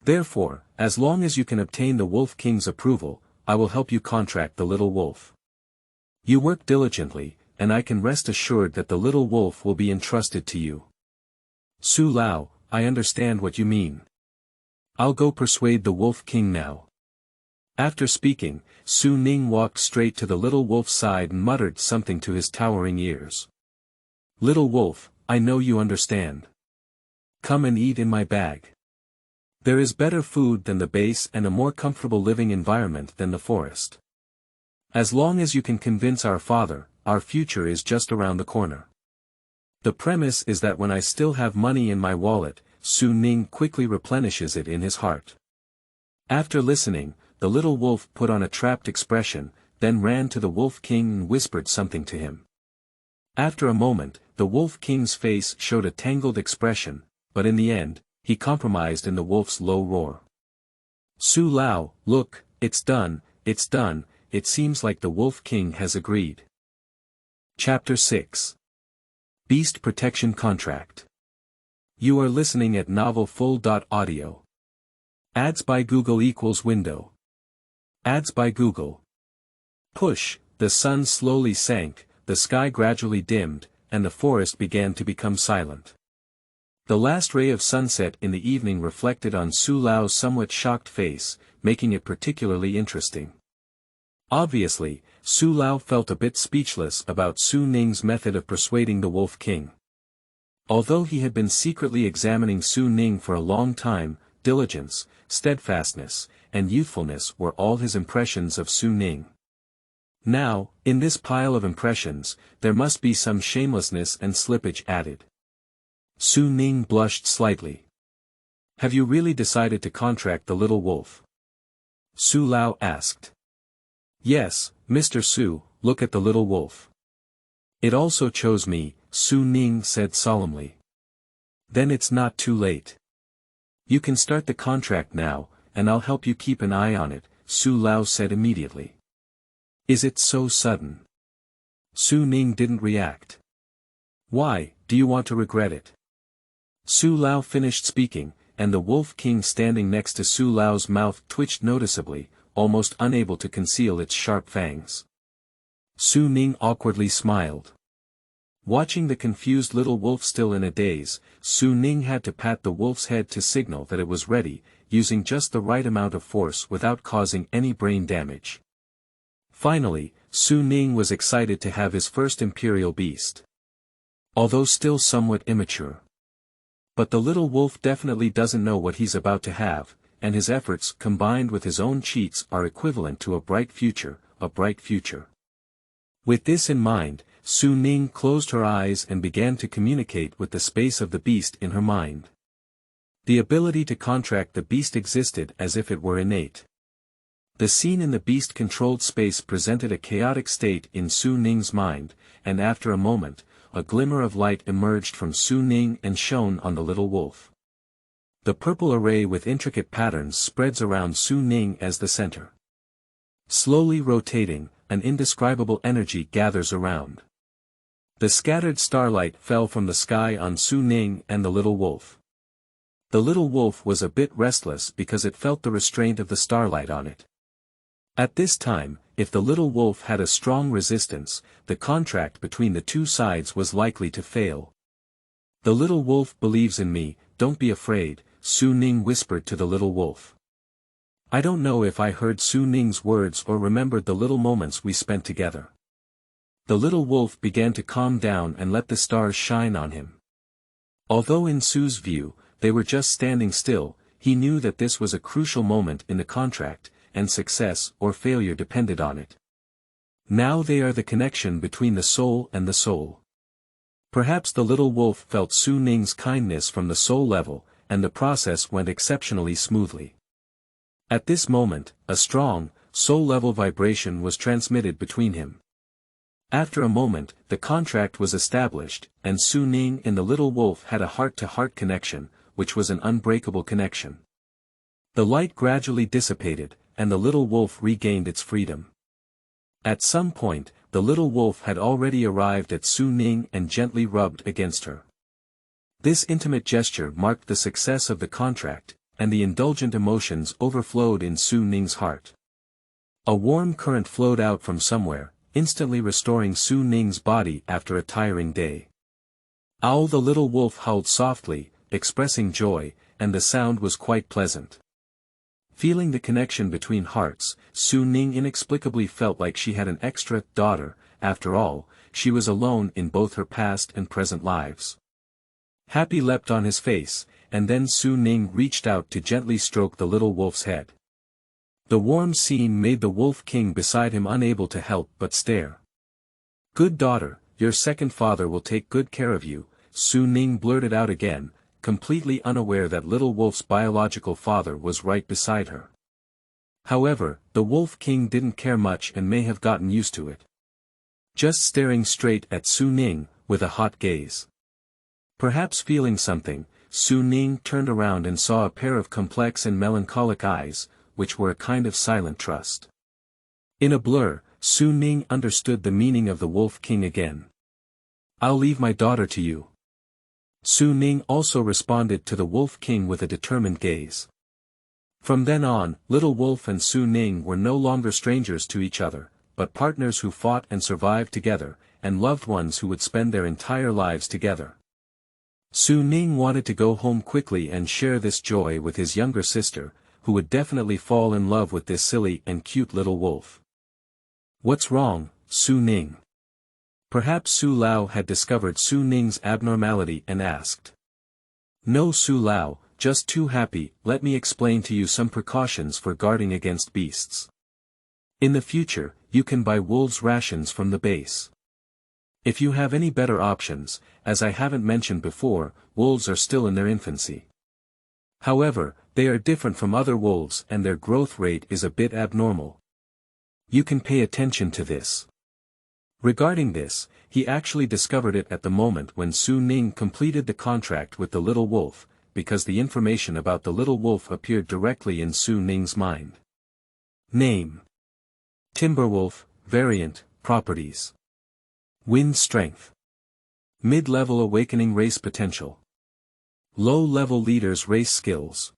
Therefore, as long as you can obtain the Wolf King's approval, I will help you contract the little wolf. You work diligently, and I can rest assured that the little wolf will be entrusted to you. Su Lao, I understand what you mean. I'll go persuade the Wolf King now. After speaking, Su Ning walked straight to the little wolf's side and muttered something to his towering ears. Little wolf, I know you understand. Come and eat in my bag. There is better food than the base and a more comfortable living environment than the forest. As long as you can convince our father, our future is just around the corner. The premise is that when I still have money in my wallet, Su Ning quickly replenishes it in his heart. After listening, the little wolf put on a trapped expression, then ran to the Wolf King and whispered something to him. After a moment, the Wolf King's face showed a tangled expression, but in the end, he compromised in the wolf's low roar. Su Lao, look, it's done, it seems like the Wolf King has agreed. Chapter 6. Beast Protection Contract. You are listening at novelfull.audio. Ads by Google equals window. Ads by Google. Push, the sun slowly sank, the sky gradually dimmed, and the forest began to become silent. The last ray of sunset in the evening reflected on Su Lao's somewhat shocked face, making it particularly interesting. Obviously, Su Lao felt a bit speechless about Su Ning's method of persuading the Wolf King. Although he had been secretly examining Su Ning for a long time, diligence, steadfastness, and youthfulness were all his impressions of Su Ning. Now, in this pile of impressions, there must be some shamelessness and slippage added. Su Ning blushed slightly. Have you really decided to contract the little wolf? Su Lao asked. Yes, Mr. Su, look at the little wolf. It also chose me, Su Ning said solemnly. Then it's not too late. You can start the contract now, and I'll help you keep an eye on it, Su Lao said immediately. Is it so sudden? Su Ning didn't react. Why, do you want to regret it? Su Lao finished speaking, and the Wolf King standing next to Su Lao's mouth twitched noticeably, almost unable to conceal its sharp fangs. Su Ning awkwardly smiled. Watching the confused little wolf still in a daze, Su Ning had to pat the wolf's head to signal that it was ready, using just the right amount of force without causing any brain damage. Finally, Su Ning was excited to have his first Imperial beast. Although still somewhat immature. But the little wolf definitely doesn't know what he's about to have, and his efforts combined with his own cheats are equivalent to a bright future, With this in mind, Su Ning closed her eyes and began to communicate with the space of the beast in her mind. The ability to contract the beast existed as if it were innate. The scene in the beast-controlled space presented a chaotic state in Su Ning's mind, and after a moment, a glimmer of light emerged from Su Ning and shone on the little wolf. The purple array with intricate patterns spreads around Su Ning as the center. Slowly rotating, an indescribable energy gathers around. The scattered starlight fell from the sky on Su Ning and the little wolf. The little wolf was a bit restless because it felt the restraint of the starlight on it. At this time, if the little wolf had a strong resistance, the contract between the two sides was likely to fail. The little wolf believes in me, don't be afraid, Su Ning whispered to the little wolf. I don't know if I heard Su Ning's words or remembered the little moments we spent together. The little wolf began to calm down and let the stars shine on him. Although in Su's view, they were just standing still, he knew that this was a crucial moment in the contract, and success or failure depended on it. Now they are the connection between the soul and the soul. Perhaps the little wolf felt Su Ning's kindness from the soul level, and the process went exceptionally smoothly. At this moment, a strong, soul-level vibration was transmitted between him. After a moment, the contract was established, and Su Ning and the little wolf had a heart-to-heart connection, which was an unbreakable connection. The light gradually dissipated, and the little wolf regained its freedom. At some point, the little wolf had already arrived at Su Ning and gently rubbed against her. This intimate gesture marked the success of the contract, and the indulgent emotions overflowed in Su Ning's heart. A warm current flowed out from somewhere, instantly restoring Su Ning's body after a tiring day. Owl the little wolf howled softly, expressing joy, and the sound was quite pleasant. Feeling the connection between hearts, Su Ning inexplicably felt like she had an extra daughter. After all, she was alone in both her past and present lives. Happy leapt on his face, and then Su Ning reached out to gently stroke the little wolf's head. The warm scene made the Wolf King beside him unable to help but stare. Good daughter, your second father will take good care of you, Su Ning blurted out again, completely unaware that little wolf's biological father was right beside her. However, the Wolf King didn't care much and may have gotten used to it. Just staring straight at Su Ning, with a hot gaze. Perhaps feeling something, Su Ning turned around and saw a pair of complex and melancholic eyes, which were a kind of silent trust. In a blur, Su Ning understood the meaning of the Wolf King again. "I'll leave my daughter to you." Su Ning also responded to the Wolf King with a determined gaze. From then on, Little Wolf and Su Ning were no longer strangers to each other, but partners who fought and survived together, and loved ones who would spend their entire lives together. Su Ning wanted to go home quickly and share this joy with his younger sister, who would definitely fall in love with this silly and cute little wolf. "What's wrong, Su Ning?" Perhaps Su Lao had discovered Su Ning's abnormality and asked. "No, Su Lao, just too happy. Let me explain to you some precautions for guarding against beasts. In the future, you can buy wolves' rations from the base. If you have any better options, as I haven't mentioned before, wolves are still in their infancy. However, they are different from other wolves and their growth rate is a bit abnormal. You can pay attention to this." Regarding this, he actually discovered it at the moment when Su Ning completed the contract with the little wolf, because the information about the little wolf appeared directly in Su Ning's mind. Name: Timberwolf, Variant, Properties. Wind Strength. Mid-level Awakening Race Potential. Low-level Leaders Race Skills.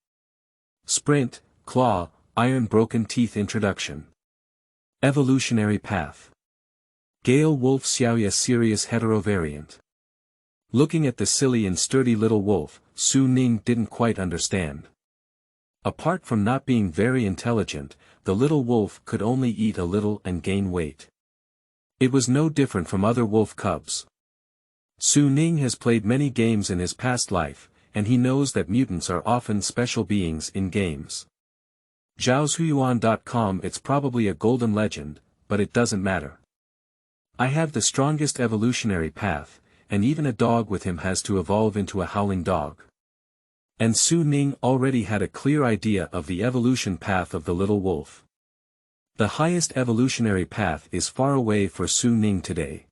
Sprint, Claw, Iron Broken Teeth Introduction. Evolutionary Path. Gale Wolf Xiaoya Serious Heterovariant. Looking at the silly and sturdy little wolf, Su Ning didn't quite understand. Apart from not being very intelligent, the little wolf could only eat a little and gain weight. It was no different from other wolf cubs. Su Ning has played many games in his past life, and he knows that mutants are often special beings in games. Zhaoshuyuan.com. It's probably a golden legend, but it doesn't matter. I have the strongest evolutionary path, and even a dog with him has to evolve into a howling dog. And Su Ning already had a clear idea of the evolution path of the little wolf. The highest evolutionary path is far away for Su Ning today.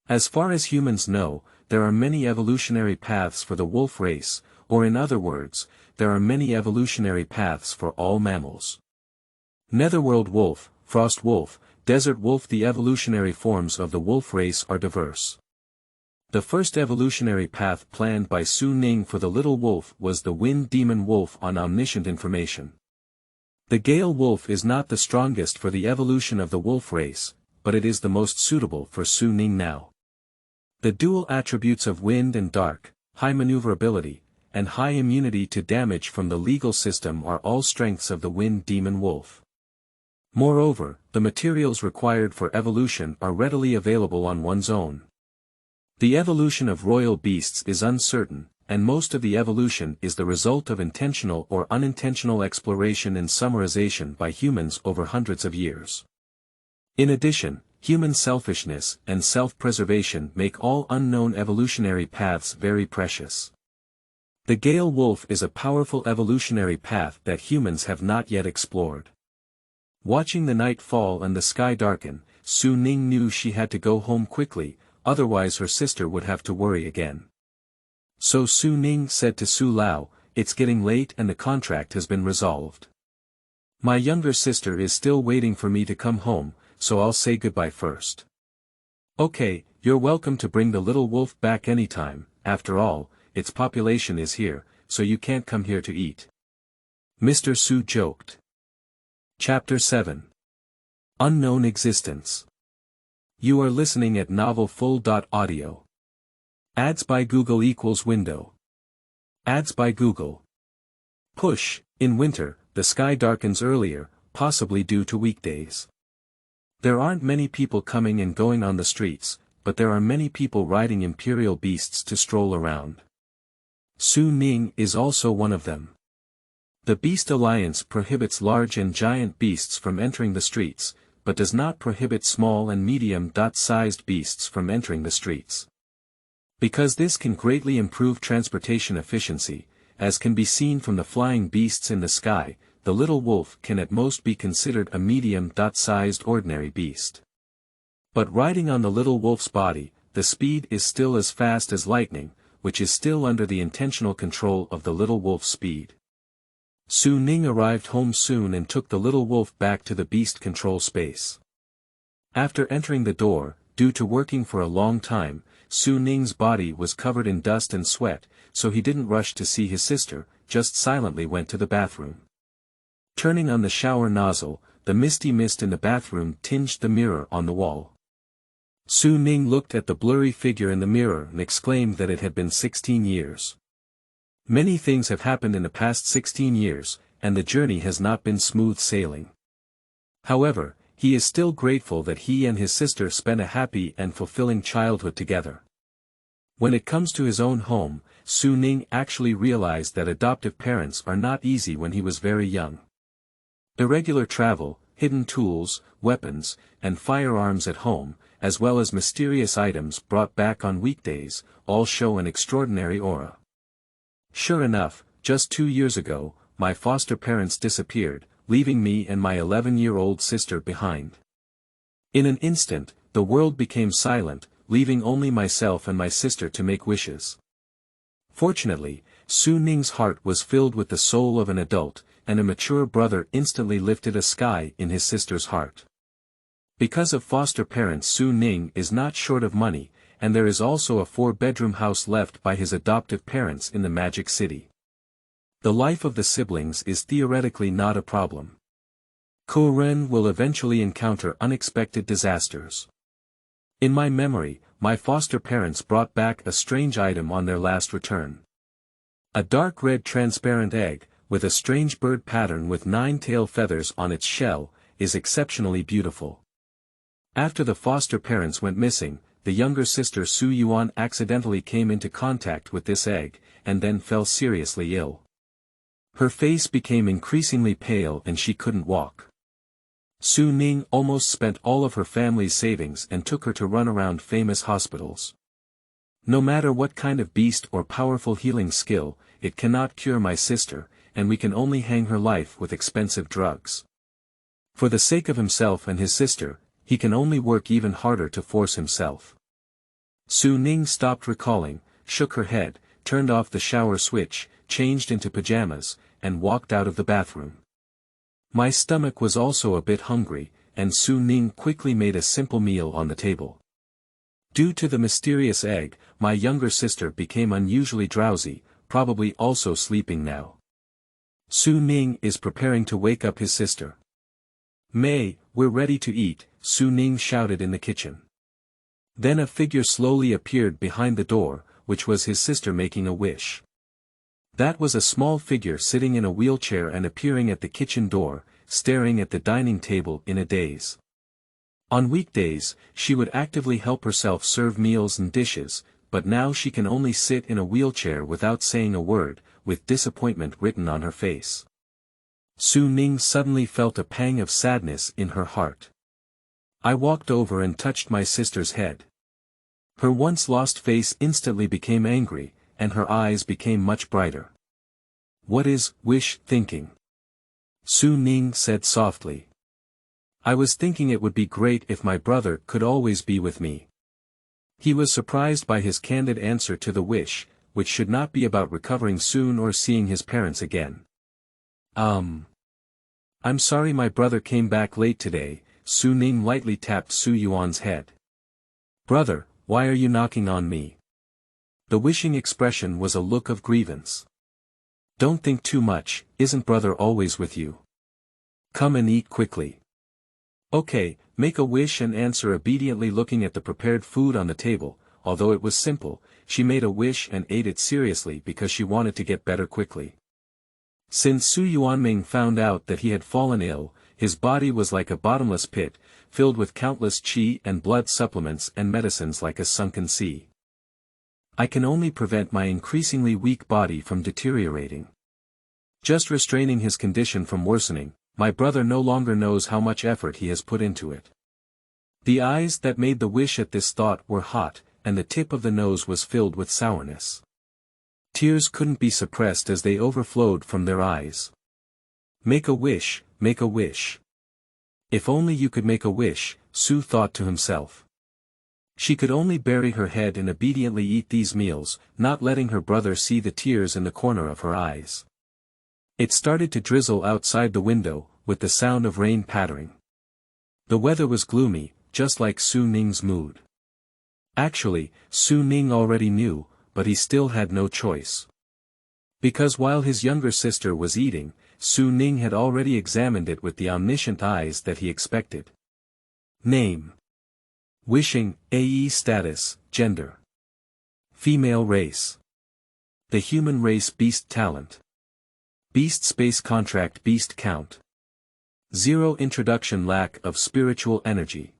As far as humans know, there are many evolutionary paths for the wolf race, or in other words, there are many evolutionary paths for all mammals. Netherworld wolf, frost wolf, desert wolf. The evolutionary forms of the wolf race are diverse. The first evolutionary path planned by Su Ning for the little wolf was the wind demon wolf on omniscient information. The gale wolf is not the strongest for the evolution of the wolf race, but it is the most suitable for Su Ning now. The dual attributes of wind and dark, high maneuverability, and high immunity to damage from the legal system are all strengths of the wind demon wolf. Moreover, the materials required for evolution are readily available on one's own. The evolution of royal beasts is uncertain, and most of the evolution is the result of intentional or unintentional exploration and summarization by humans over hundreds of years. In addition, human selfishness and self-preservation make all unknown evolutionary paths very precious. The gale wolf is a powerful evolutionary path that humans have not yet explored. Watching the night fall and the sky darken, Su Ning knew she had to go home quickly, otherwise her sister would have to worry again. So Su Ning said to Su Lao, "It's getting late and the contract has been resolved. My younger sister is still waiting for me to come home, so I'll say goodbye first." "Okay, you're welcome to bring the little wolf back anytime. After all, its population is here, so you can't come here to eat," Mr. Su joked. Chapter 7. Unknown Existence. You are listening at novelfull.audio. Ads by Google equals window. Ads by Google. Push. In winter, the sky darkens earlier, possibly due to weekdays. There aren't many people coming and going on the streets, but there are many people riding imperial beasts to stroll around. Su Ning is also one of them. The Beast Alliance prohibits large and giant beasts from entering the streets, but does not prohibit small and medium-sized beasts from entering the streets. Because this can greatly improve transportation efficiency, as can be seen from the flying beasts in the sky, the little wolf can at most be considered a medium-sized ordinary beast. But riding on the little wolf's body, the speed is still as fast as lightning, which is still under the intentional control of the little wolf Speed. Su Ning arrived home soon and took the little wolf back to the beast control space. After entering the door, due to working for a long time, Su Ning's body was covered in dust and sweat, so he didn't rush to see his sister, just silently went to the bathroom. Turning on the shower nozzle, the misty mist in the bathroom tinged the mirror on the wall. Su Ning looked at the blurry figure in the mirror and exclaimed that it had been 16 years. Many things have happened in the past 16 years, and the journey has not been smooth sailing. However, he is still grateful that he and his sister spent a happy and fulfilling childhood together. When it comes to his own home, Su Ning actually realized that adoptive parents are not easy when he was very young. Irregular travel, hidden tools, weapons, and firearms at home, as well as mysterious items brought back on weekdays, all show an extraordinary aura. Sure enough, just 2 years ago, my foster parents disappeared, leaving me and my 11-year-old sister behind. In an instant, the world became silent, leaving only myself and my sister to make wishes. Fortunately, Su Ning's heart was filled with the soul of an adult, and a mature brother instantly lifted a sky in his sister's heart. Because of foster parents, Su Ning is not short of money, and there is also a 4-bedroom house left by his adoptive parents in the Magic City. The life of the siblings is theoretically not a problem. Kirin will eventually encounter unexpected disasters. In my memory, my foster parents brought back a strange item on their last return. A dark red transparent egg, with a strange bird pattern with 9 tail feathers on its shell, is exceptionally beautiful. After the foster parents went missing, the younger sister Su Yuan accidentally came into contact with this egg, and then fell seriously ill. Her face became increasingly pale and she couldn't walk. Su Ning almost spent all of her family's savings and took her to run around famous hospitals. No matter what kind of beast or powerful healing skill, it cannot cure my sister, and we can only hang her life with expensive drugs. For the sake of himself and his sister, he can only work even harder to force himself. Su Ning stopped recalling, shook her head, turned off the shower switch, changed into pajamas, and walked out of the bathroom. My stomach was also a bit hungry, and Su Ning quickly made a simple meal on the table. Due to the mysterious egg, my younger sister became unusually drowsy, probably also sleeping now. Su Ning is preparing to wake up his sister. "May, we're ready to eat," Su Ning shouted in the kitchen. Then a figure slowly appeared behind the door, which was his sister making a wish. That was a small figure sitting in a wheelchair and appearing at the kitchen door, staring at the dining table in a daze. On weekdays, she would actively help herself serve meals and dishes, but now she can only sit in a wheelchair without saying a word, with disappointment written on her face. Su Ning suddenly felt a pang of sadness in her heart. I walked over and touched my sister's head. Her once lost face instantly became angry, and her eyes became much brighter. "What is Wish thinking?" Su Ning said softly. "I was thinking it would be great if my brother could always be with me." He was surprised by his candid answer to the wish, which should not be about recovering soon or seeing his parents again. I'm sorry my brother came back late today," Su Ning lightly tapped Su Yuan's head. "Brother, why are you knocking on me?" The wishing expression was a look of grievance. "Don't think too much, isn't brother always with you? Come and eat quickly." "Okay, make a wish and answer obediently." Looking at the prepared food on the table, although it was simple, she made a wish and ate it seriously because she wanted to get better quickly. Since Su Yuanming found out that he had fallen ill, his body was like a bottomless pit, filled with countless qi and blood supplements and medicines like a sunken sea. I can only prevent my increasingly weak body from deteriorating. Just restraining his condition from worsening, my brother no longer knows how much effort he has put into it. The eyes that made the wish at this thought were hot, and the tip of the nose was filled with sourness. Tears couldn't be suppressed as they overflowed from their eyes. "Make a wish, make a wish. If only you could make a wish," Su thought to himself. She could only bury her head and obediently eat these meals, not letting her brother see the tears in the corner of her eyes. It started to drizzle outside the window, with the sound of rain pattering. The weather was gloomy, just like Su Ning's mood. Actually, Su Ning already knew, but he still had no choice. Because while his younger sister was eating, Su Ning had already examined it with the omniscient eyes that he expected. Name. Wishing, AE status, gender. Female race. The human race beast talent. Beast space contract beast count. 0 introduction lack of spiritual energy.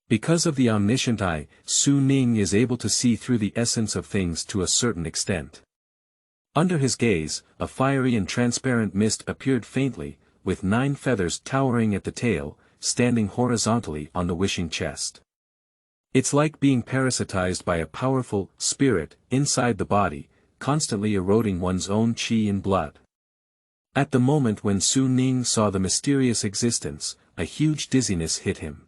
Because of the omniscient eye, Su Ning is able to see through the essence of things to a certain extent. Under his gaze, a fiery and transparent mist appeared faintly, with 9 feathers towering at the tail, standing horizontally on the wishing chest. It's like being parasitized by a powerful spirit inside the body, constantly eroding one's own qi and blood. At the moment when Su Ning saw the mysterious existence, a huge dizziness hit him.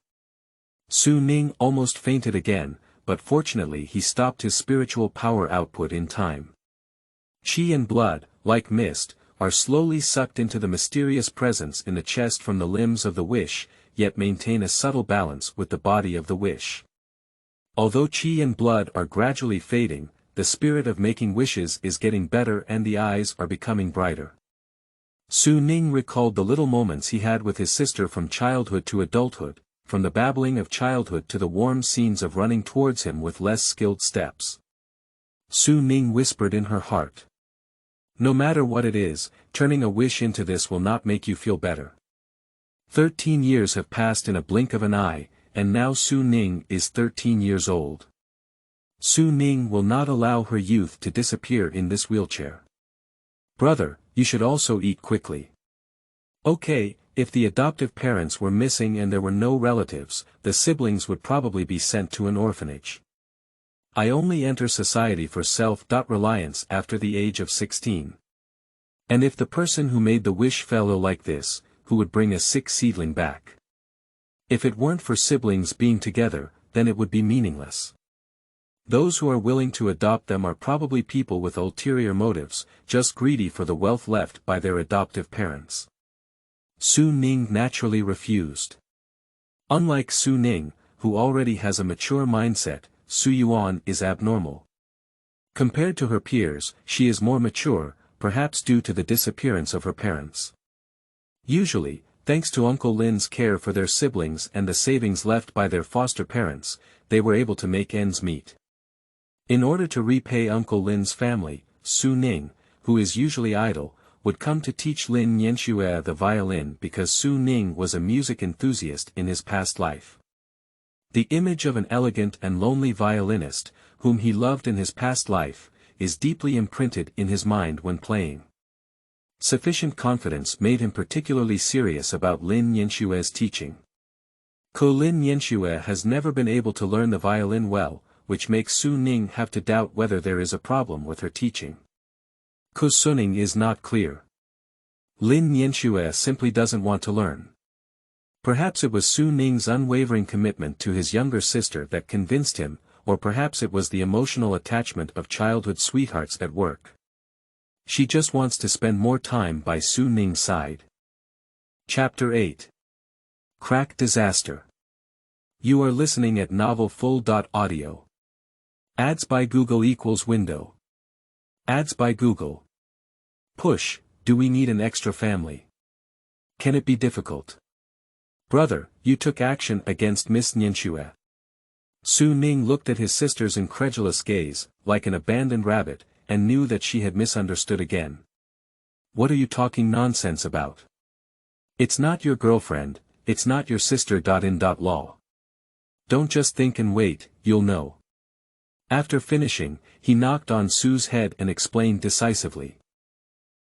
Su Ning almost fainted again, but fortunately he stopped his spiritual power output in time. Qi and blood, like mist, are slowly sucked into the mysterious presence in the chest from the limbs of the wish, yet maintain a subtle balance with the body of the wish. Although qi and blood are gradually fading, the spirit of making wishes is getting better and the eyes are becoming brighter. Su Ning recalled the little moments he had with his sister from childhood to adulthood, from the babbling of childhood to the warm scenes of running towards him with less skilled steps. Su Ning whispered in her heart. No matter what it is, turning a wish into this will not make you feel better. 13 years have passed in a blink of an eye, and now Su Ning is 13 years old. Su Ning will not allow her youth to disappear in this wheelchair. Brother, you should also eat quickly. Okay, if the adoptive parents were missing and there were no relatives, the siblings would probably be sent to an orphanage. I only enter society for self-reliance after the age of 16. And if the person who made the wish fell ill like this, who would bring a sick seedling back? If it weren't for siblings being together, then it would be meaningless. Those who are willing to adopt them are probably people with ulterior motives, just greedy for the wealth left by their adoptive parents. Su Ning naturally refused. Unlike Su Ning, who already has a mature mindset, Su Yuan is abnormal. Compared to her peers, she is more mature, perhaps due to the disappearance of her parents. Usually, thanks to Uncle Lin's care for their siblings and the savings left by their foster parents, they were able to make ends meet. In order to repay Uncle Lin's family, Su Ning, who is usually idle, would come to teach Lin Yanxue the violin because Su Ning was a music enthusiast in his past life. The image of an elegant and lonely violinist, whom he loved in his past life, is deeply imprinted in his mind when playing. Sufficient confidence made him particularly serious about Lin Yanxue's teaching. Lin Yanxue has never been able to learn the violin well, which makes Su Ning have to doubt whether there is a problem with her teaching. Suning is not clear. Lin Yanxue simply doesn't want to learn. Perhaps it was Su Ning's unwavering commitment to his younger sister that convinced him, or perhaps it was the emotional attachment of childhood sweethearts at work. She just wants to spend more time by Su Ning's side. Chapter 8. Crack Disaster. You are listening at novelfull.audio. Ads by Google equals window. Ads by Google. Push, do we need an extra family? Can it be difficult? Brother, you took action against Miss Yanxue. Su Ning looked at his sister's incredulous gaze, like an abandoned rabbit, and knew that she had misunderstood again. What are you talking nonsense about? It's not your girlfriend, it's not your sister. Law. Don't just think and wait, you'll know. After finishing, he knocked on Su's head and explained decisively.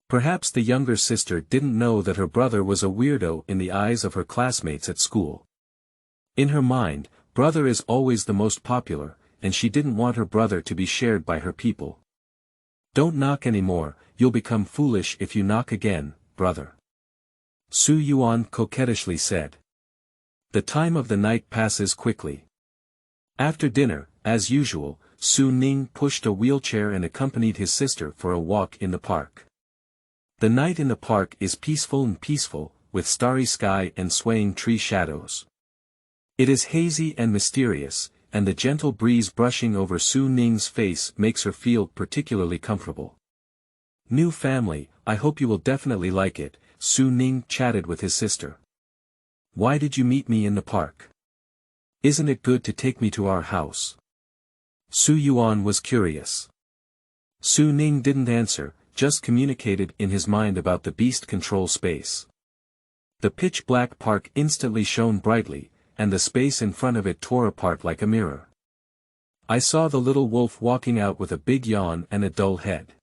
Perhaps the younger sister didn't know that her brother was a weirdo in the eyes of her classmates at school. In her mind, brother is always the most popular, and she didn't want her brother to be shared by her people. Don't knock anymore, you'll become foolish if you knock again, brother. Su Yuan coquettishly said. The time of the night passes quickly. After dinner, as usual, Su Ning pushed a wheelchair and accompanied his sister for a walk in the park. The night in the park is peaceful, with starry sky and swaying tree shadows. It is hazy and mysterious, and the gentle breeze brushing over Su Ning's face makes her feel particularly comfortable. New family, I hope you will definitely like it, Su Ning chatted with his sister. Why did you meet me in the park? Isn't it good to take me to our house? Su Yuan was curious. Su Ning didn't answer, just communicated in his mind about the beast control space. The pitch-black park instantly shone brightly, and the space in front of it tore apart like a mirror. I saw the little wolf walking out with a big yawn and a dull head.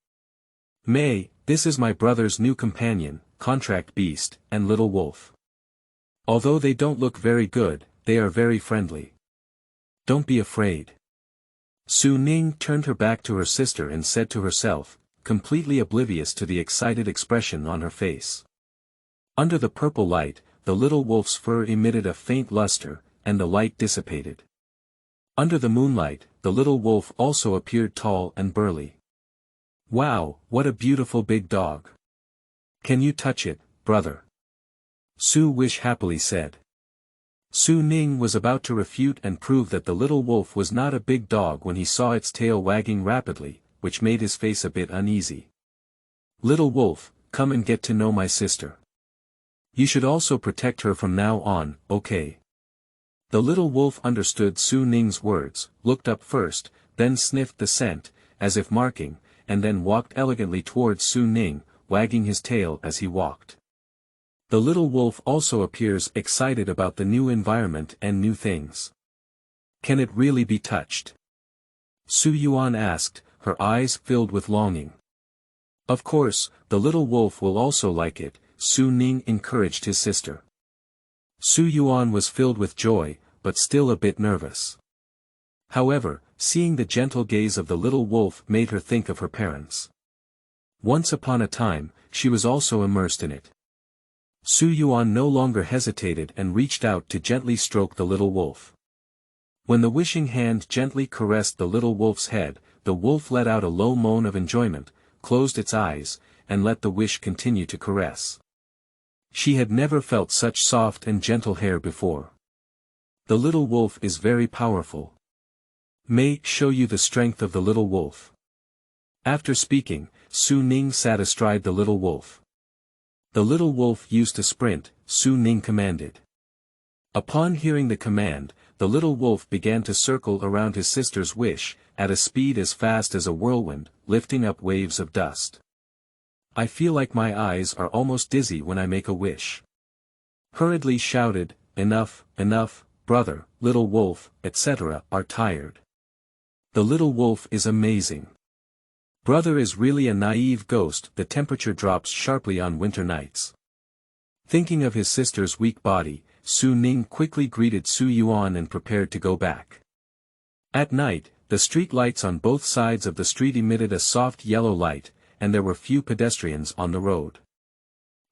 May, this is my brother's new companion, contract beast, and little wolf. Although they don't look very good, they are very friendly. Don't be afraid. Su Ning turned her back to her sister and said to herself, completely oblivious to the excited expression on her face. Under the purple light, the little wolf's fur emitted a faint luster, and the light dissipated. Under the moonlight, the little wolf also appeared tall and burly. Wow, what a beautiful big dog. Can you touch it, brother? Su Wish happily said. Su Ning was about to refute and prove that the little wolf was not a big dog when he saw its tail wagging rapidly, which made his face a bit uneasy. Little wolf, come and get to know my sister. You should also protect her from now on, okay? The little wolf understood Su Ning's words, looked up first, then sniffed the scent, as if marking, and then walked elegantly towards Su Ning, wagging his tail as he walked. The little wolf also appears excited about the new environment and new things. Can it really be touched? Su Yuan asked, her eyes filled with longing. Of course, the little wolf will also like it, Su Ning encouraged his sister. Su Yuan was filled with joy, but still a bit nervous. However, seeing the gentle gaze of the little wolf made her think of her parents. Once upon a time, she was also immersed in it. Su Yuan no longer hesitated and reached out to gently stroke the little wolf. When the wishing hand gently caressed the little wolf's head, the wolf let out a low moan of enjoyment, closed its eyes, and let the wish continue to caress. She had never felt such soft and gentle hair before. The little wolf is very powerful. May show you the strength of the little wolf. After speaking, Su Ning sat astride the little wolf. The little wolf used to sprint, Su Ning commanded. Upon hearing the command, the little wolf began to circle around his sister's wish, at a speed as fast as a whirlwind, lifting up waves of dust. I feel like my eyes are almost dizzy when I make a wish. Hurriedly shouted, enough, brother, little wolf, etc. are tired. The little wolf is amazing. Brother is really a naive ghost. The temperature drops sharply on winter nights. Thinking of his sister's weak body, Su Ning quickly greeted Su Yuan and prepared to go back. At night, the street lights on both sides of the street emitted a soft yellow light, and there were few pedestrians on the road.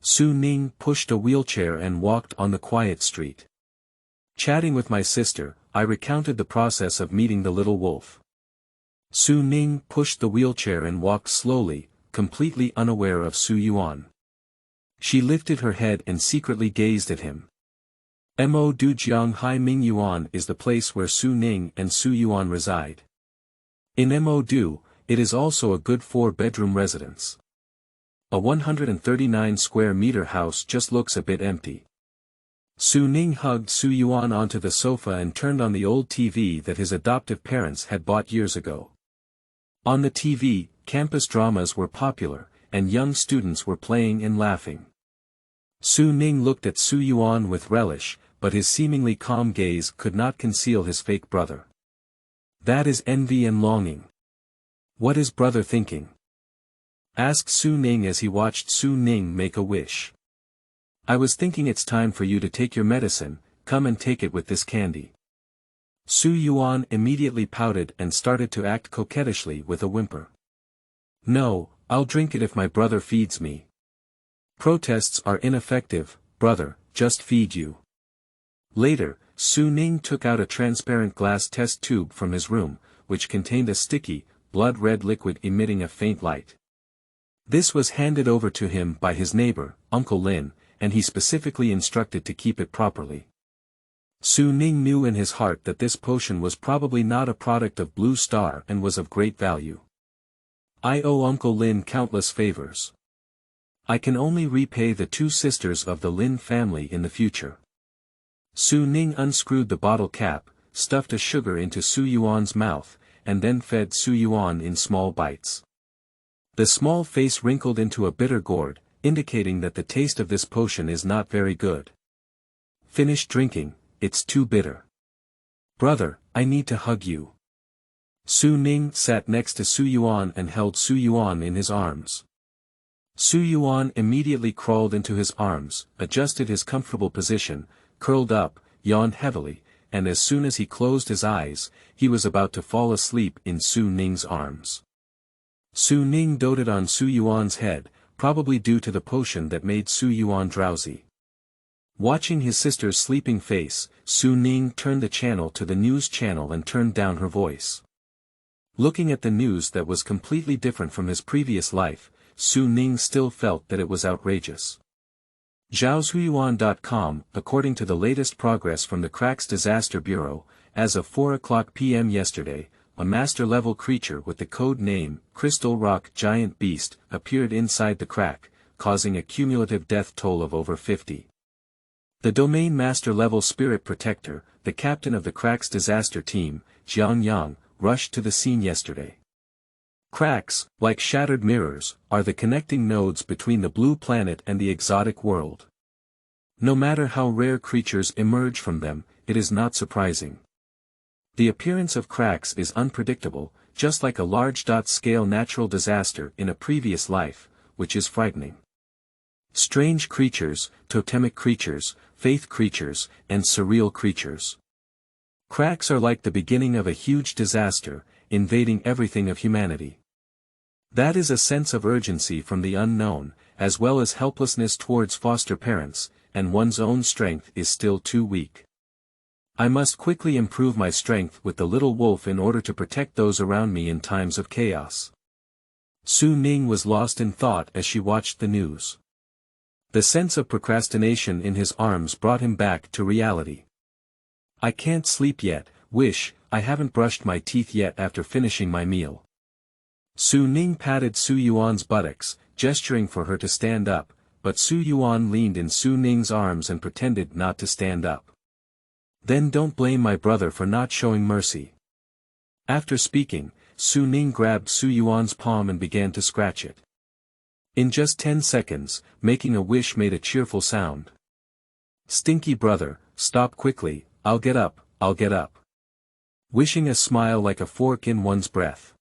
Su Ning pushed a wheelchair and walked on the quiet street. Chatting with my sister, I recounted the process of meeting the little wolf. Su Ning pushed the wheelchair and walked slowly, completely unaware of Su Yuan. She lifted her head and secretly gazed at him. Mo Du Jiang Hai Ming Yuan is the place where Su Ning and Su Yuan reside. In Mo Du, it is also a good 4-bedroom residence. A 139 square meter house just looks a bit empty. Su Ning hugged Su Yuan onto the sofa and turned on the old TV that his adoptive parents had bought years ago. On the TV, campus dramas were popular, and young students were playing and laughing. Su Ning looked at Su Yuan with relish, but his seemingly calm gaze could not conceal his fake brother. That is envy and longing. What is brother thinking? Asked Su Ning as he watched Su Ning make a wish. I was thinking it's time for you to take your medicine, come and take it with this candy. Su Yuan immediately pouted and started to act coquettishly with a whimper. No, I'll drink it if my brother feeds me. Protests are ineffective, brother, just feed you. Later, Su Ning took out a transparent glass test tube from his room, which contained a sticky, blood-red liquid emitting a faint light. This was handed over to him by his neighbor, Uncle Lin, and he specifically instructed to keep it properly. Su Ning knew in his heart that this potion was probably not a product of Blue Star and was of great value. I owe Uncle Lin countless favors. I can only repay the two sisters of the Lin family in the future. Su Ning unscrewed the bottle cap, stuffed a sugar into Su Yuan's mouth, and then fed Su Yuan in small bites. The small face wrinkled into a bitter gourd, indicating that the taste of this potion is not very good. Finish drinking, it's too bitter. Brother, I need to hug you. Su Ning sat next to Su Yuan and held Su Yuan in his arms. Su Yuan immediately crawled into his arms, adjusted his comfortable position, curled up, yawned heavily, and as soon as he closed his eyes, he was about to fall asleep in Su Ning's arms. Su Ning doted on Su Yuan's head, probably due to the potion that made Su Yuan drowsy. Watching his sister's sleeping face, Su Ning turned the channel to the news channel and turned down her voice. Looking at the news that was completely different from his previous life, Su Ning still felt that it was outrageous. Zhaoshuyuan.com, according to the latest progress from the Cracks Disaster Bureau, as of 4:00 p.m. yesterday, a master-level creature with the code name, Crystal Rock Giant Beast, appeared inside the crack, causing a cumulative death toll of over 50. The domain master-level spirit protector, the captain of the Cracks disaster team, Jiang Yang, rushed to the scene yesterday. Cracks, like shattered mirrors, are the connecting nodes between the blue planet and the exotic world. No matter how rare creatures emerge from them, it is not surprising. The appearance of cracks is unpredictable, just like a large-scale natural disaster in a previous life, which is frightening. Strange creatures, totemic creatures, faith creatures, and surreal creatures. Cracks are like the beginning of a huge disaster, invading everything of humanity. That is a sense of urgency from the unknown, as well as helplessness towards foster parents, and one's own strength is still too weak. I must quickly improve my strength with the little wolf in order to protect those around me in times of chaos. Su Ning was lost in thought as she watched the news. The sense of procrastination in his arms brought him back to reality. I can't sleep yet, I haven't brushed my teeth yet after finishing my meal. Su Ning patted Su Yuan's buttocks, gesturing for her to stand up, but Su Yuan leaned in Su Ning's arms and pretended not to stand up. Then don't blame my brother for not showing mercy. After speaking, Su Ning grabbed Su Yuan's palm and began to scratch it. In just 10 seconds, making a wish made a cheerful sound. Stinky brother, stop quickly, I'll get up. Wishing a smile like a fork in one's breath.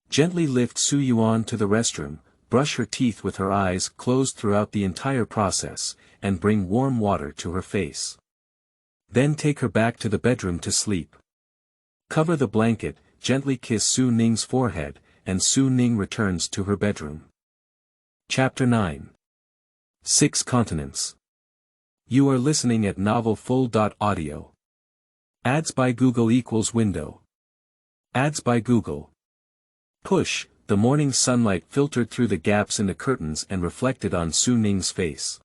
Gently lift Su Yuan to the restroom, brush her teeth with her eyes closed throughout the entire process, and bring warm water to her face. Then take her back to the bedroom to sleep. Cover the blanket, gently kiss Su Ning's forehead, and Su Ning returns to her bedroom. Chapter 9. 6 Continents. You are listening at novelfull.audio. Ads by Google equals window. Ads by Google. Push, the morning sunlight filtered through the gaps in the curtains and reflected on Su Ning's face.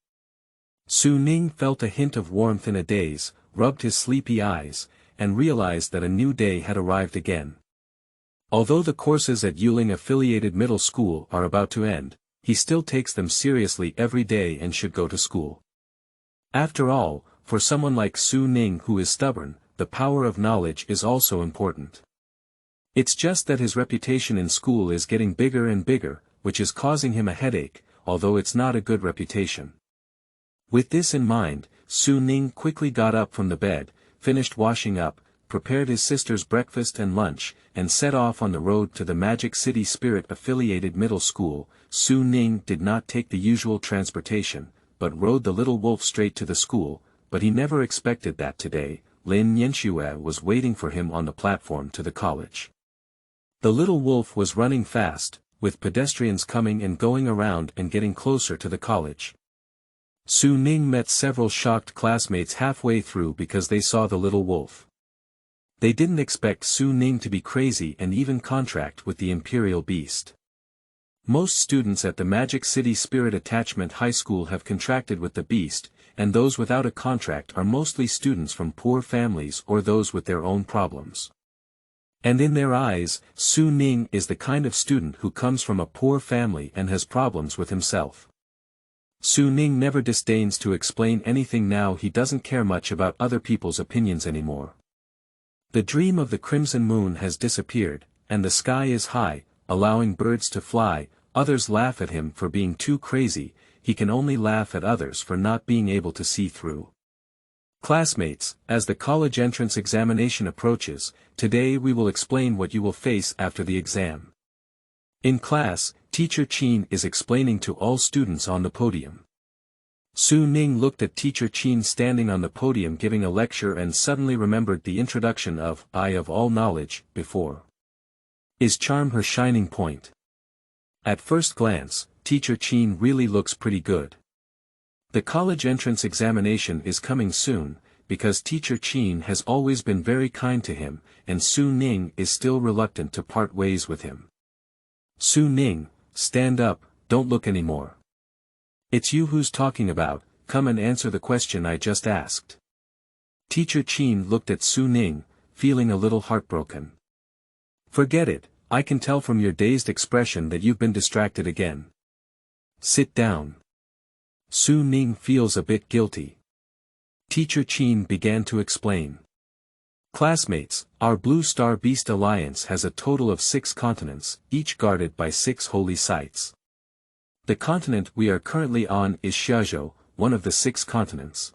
Su Ning felt a hint of warmth in a daze, rubbed his sleepy eyes, and realized that a new day had arrived again. Although the courses at Yuling Affiliated Middle School are about to end, he still takes them seriously every day and should go to school. After all, for someone like Su Ning who is stubborn, the power of knowledge is also important. It's just that his reputation in school is getting bigger and bigger, which is causing him a headache, although it's not a good reputation. With this in mind, Su Ning quickly got up from the bed, finished washing up, prepared his sister's breakfast and lunch, and set off on the road to the Magic City Spirit Affiliated Middle School. Su Ning did not take the usual transportation, but rode the little wolf straight to the school, but he never expected that today, Lin Yanxue was waiting for him on the platform to the college. The little wolf was running fast, with pedestrians coming and going around and getting closer to the college. Su Ning met several shocked classmates halfway through because they saw the little wolf. They didn't expect Su Ning to be crazy and even contract with the Imperial beast. Most students at the Magic City Spirit Attachment High School have contracted with the beast, and those without a contract are mostly students from poor families or those with their own problems. And in their eyes, Su Ning is the kind of student who comes from a poor family and has problems with himself. Su Ning never disdains to explain anything now. He doesn't care much about other people's opinions anymore. The dream of the crimson moon has disappeared, and the sky is high, allowing birds to fly. Others laugh at him for being too crazy. He can only laugh at others for not being able to see through. Classmates, as the college entrance examination approaches, today we will explain what you will face after the exam. In class, Teacher Qin is explaining to all students on the podium. Su Ning looked at Teacher Qin standing on the podium giving a lecture and suddenly remembered the introduction of "Eye of all knowledge" before. Is charm her shining point? At first glance, Teacher Qin really looks pretty good. The college entrance examination is coming soon, because Teacher Qin has always been very kind to him, and Su Ning is still reluctant to part ways with him. Su Ning, stand up, don't look anymore. It's you who's talking about, come and answer the question I just asked. Teacher Qin looked at Su Ning, feeling a little heartbroken. Forget it, I can tell from your dazed expression that you've been distracted again. Sit down. Su Ning feels a bit guilty. Teacher Qin began to explain. Classmates, our Blue Star Beast Alliance has a total of 6 continents, each guarded by 6 holy sites. The continent we are currently on is Xiazhou, one of the 6 continents.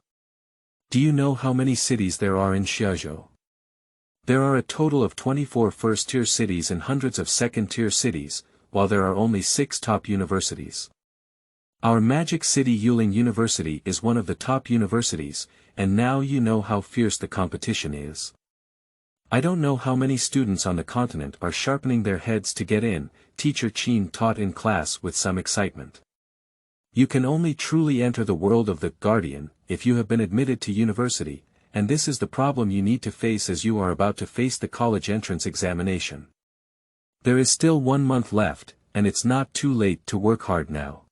Do you know how many cities there are in Xiazhou? There are a total of 24 first-tier cities and hundreds of second-tier cities, while there are only 6 top universities. Our Magic City Yuling University is one of the top universities, and now you know how fierce the competition is. I don't know how many students on the continent are sharpening their heads to get in, Teacher Qin taught in class with some excitement. You can only truly enter the world of the Guardian if you have been admitted to university, and this is the problem you need to face as you are about to face the college entrance examination. There is still 1 month left, and it's not too late to work hard now.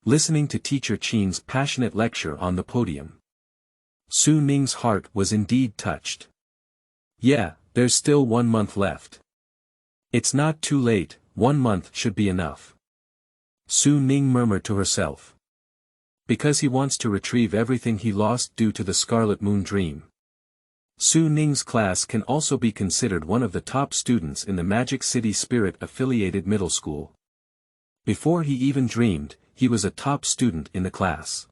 Listening to Teacher Qin's passionate lecture on the podium, Su Ning's heart was indeed touched. Yeah, there's still 1 month left. It's not too late, 1 month should be enough. Su Ning murmured to herself. Because he wants to retrieve everything he lost due to the Scarlet Moon dream. Su Ning's class can also be considered one of the top students in the Magic City Spirit affiliated middle school. Before he even dreamed, he was a top student in the class.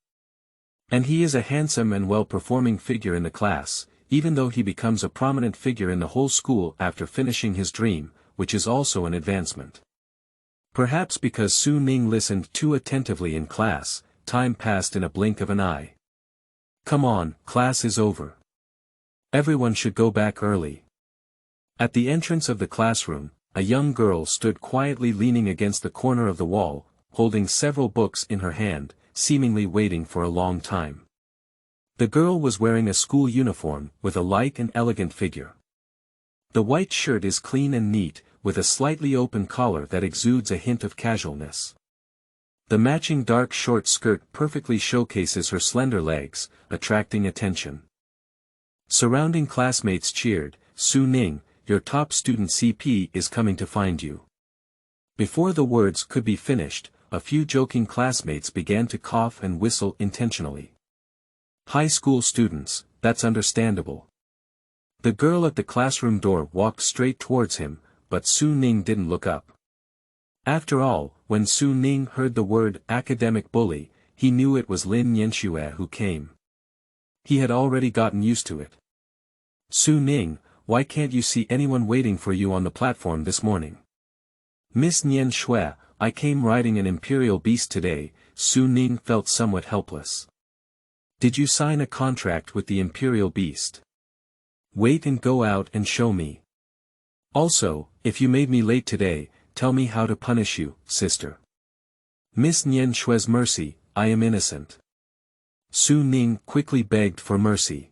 And he is a handsome and well-performing figure in the class, even though he becomes a prominent figure in the whole school after finishing his dream, which is also an advancement. Perhaps because Su Ning listened too attentively in class, time passed in a blink of an eye. Come on, class is over. Everyone should go back early. At the entrance of the classroom, a young girl stood quietly leaning against the corner of the wall, holding several books in her hand, seemingly waiting for a long time. The girl was wearing a school uniform with a light and elegant figure. The white shirt is clean and neat, with a slightly open collar that exudes a hint of casualness. The matching dark short skirt perfectly showcases her slender legs, attracting attention. Surrounding classmates cheered, Su Ning, your top student CP is coming to find you. Before the words could be finished, a few joking classmates began to cough and whistle intentionally. High school students, that's understandable. The girl at the classroom door walked straight towards him, but Su Ning didn't look up. After all, when Su Ning heard the word academic bully, he knew it was Lin Yanxue who came. He had already gotten used to it. Su Ning, why can't you see anyone waiting for you on the platform this morning? Miss Nian Shui, I came riding an Imperial beast today. Su Ning felt somewhat helpless. Did you sign a contract with the Imperial beast? Wait and go out and show me. Also, if you made me late today, tell me how to punish you, sister. Miss Nian Shui's mercy, I am innocent. Su Ning quickly begged for mercy.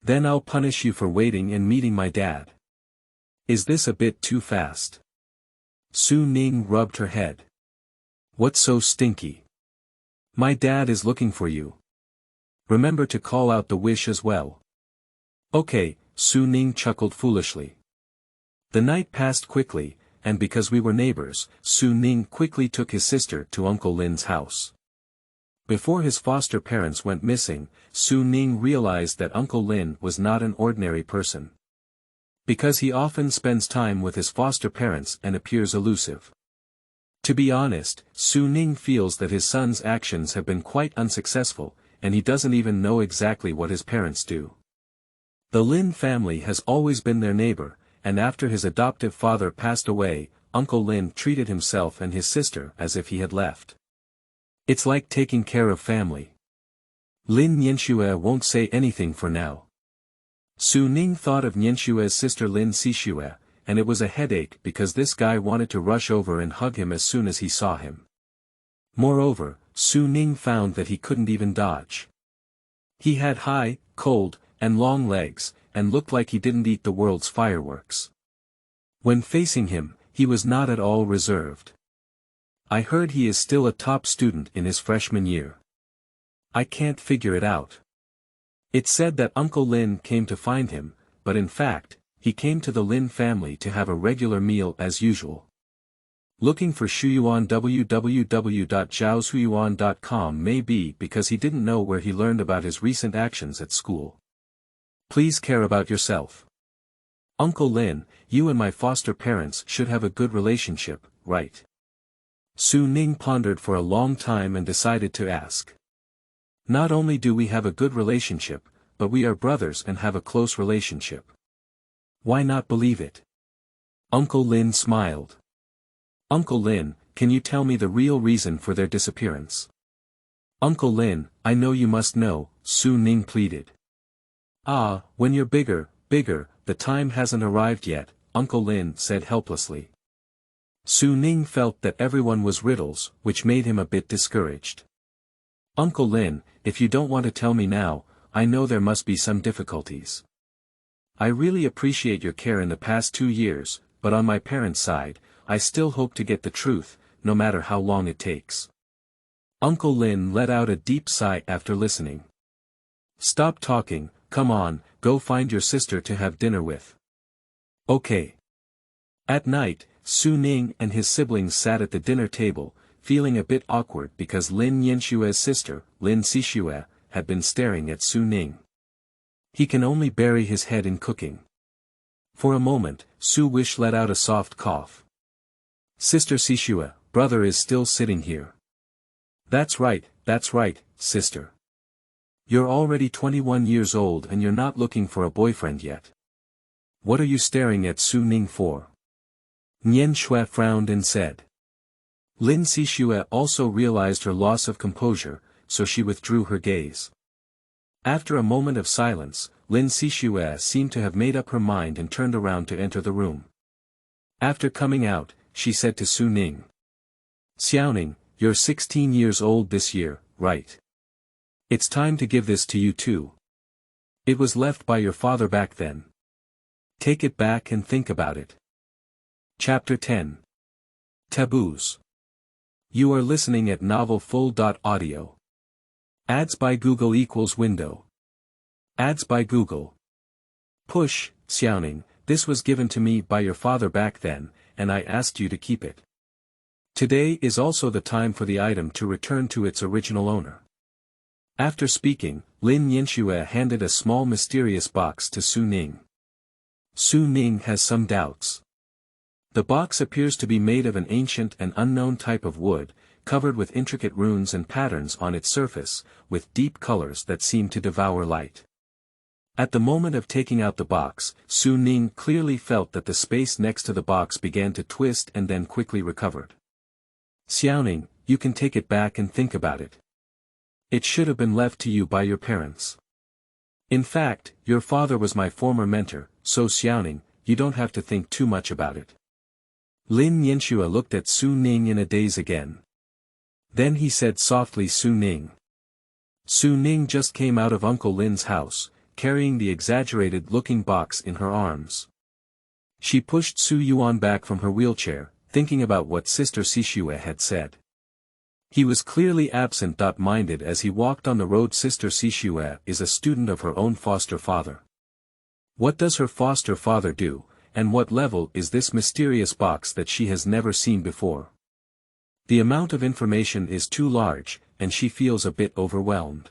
Then I'll punish you for waiting and meeting my dad. Is this a bit too fast? Su Ning rubbed her head. What's so stinky? My dad is looking for you. Remember to call out the wish as well. Okay, Su Ning chuckled foolishly. The night passed quickly, and because we were neighbors, Su Ning quickly took his sister to Uncle Lin's house. Before his foster parents went missing, Su Ning realized that Uncle Lin was not an ordinary person. Because he often spends time with his foster parents and appears elusive. To be honest, Su Ning feels that his son's actions have been quite unsuccessful, and he doesn't even know exactly what his parents do. The Lin family has always been their neighbor, and after his adoptive father passed away, Uncle Lin treated himself and his sister as if he had left. It's like taking care of family. Lin Nianxue won't say anything for now. Su Ning thought of Nianshue's sister Lin Xixue, and it was a headache because this guy wanted to rush over and hug him as soon as he saw him. Moreover, Su Ning found that he couldn't even dodge. He had high, cold, and long legs, and looked like he didn't eat the world's fireworks. When facing him, he was not at all reserved. I heard he is still a top student in his freshman year. I can't figure it out. It said that Uncle Lin came to find him, but in fact, he came to the Lin family to have a regular meal as usual. Looking for Shuyuan www.zhaoshuyuan.com may be because he didn't know where he learned about his recent actions at school. Please care about yourself. Uncle Lin, you and my foster parents should have a good relationship, right? Su Ning pondered for a long time and decided to ask. Not only do we have a good relationship, but we are brothers and have a close relationship. Why not believe it? Uncle Lin smiled. Uncle Lin, can you tell me the real reason for their disappearance? Uncle Lin, I know you must know, Su Ning pleaded. Ah, when you're bigger, the time hasn't arrived yet, Uncle Lin said helplessly. Su Ning felt that everyone was riddles, which made him a bit discouraged. Uncle Lin, if you don't want to tell me now, I know there must be some difficulties. I really appreciate your care in the past 2 years, but on my parents' side, I still hope to get the truth, no matter how long it takes. Uncle Lin let out a deep sigh after listening. Stop talking, come on, go find your sister to have dinner with. Okay. At night, Su Ning and his siblings sat at the dinner table, feeling a bit awkward because Lin Nianshue's sister, Lin Xixue, had been staring at Su Ning. He can only bury his head in cooking. For a moment, Su Wish let out a soft cough. Sister Xixue, brother is still sitting here. That's right, sister. You're already 21 years old and you're not looking for a boyfriend yet. What are you staring at Su Ning for? Nian Shui frowned and said. Lin Xixue also realized her loss of composure, so she withdrew her gaze. After a moment of silence, Lin Xixue seemed to have made up her mind and turned around to enter the room. After coming out, she said to Su Ning. Xiaoning, you're 16 years old this year, right? It's time to give this to you too. It was left by your father back then. Take it back and think about it. Chapter 10. Taboos. You are listening at novelfull.audio. Ads by Google equals window. Ads by Google. Push, Xiaoning, this was given to me by your father back then, and I asked you to keep it. Today is also the time for the item to return to its original owner. After speaking, Lin Yanxue handed a small mysterious box to Su Ning. Su Ning has some doubts. The box appears to be made of an ancient and unknown type of wood, covered with intricate runes and patterns on its surface, with deep colors that seem to devour light. At the moment of taking out the box, Su Ning clearly felt that the space next to the box began to twist and then quickly recovered. Xiaoning, you can take it back and think about it. It should have been left to you by your parents. In fact, your father was my former mentor, so Xiaoning, you don't have to think too much about it. Lin Yanxue looked at Su Ning in a daze again. Then he said softly, Su Ning. Su Ning just came out of Uncle Lin's house, carrying the exaggerated-looking box in her arms. She pushed Su Yuan back from her wheelchair, thinking about what Sister Sishue had said. He was clearly absent-minded as he walked on the road. Sister Sishue is a student of her own foster father. What does her foster father do, and what level is this mysterious box that she has never seen before? The amount of information is too large, and she feels a bit overwhelmed.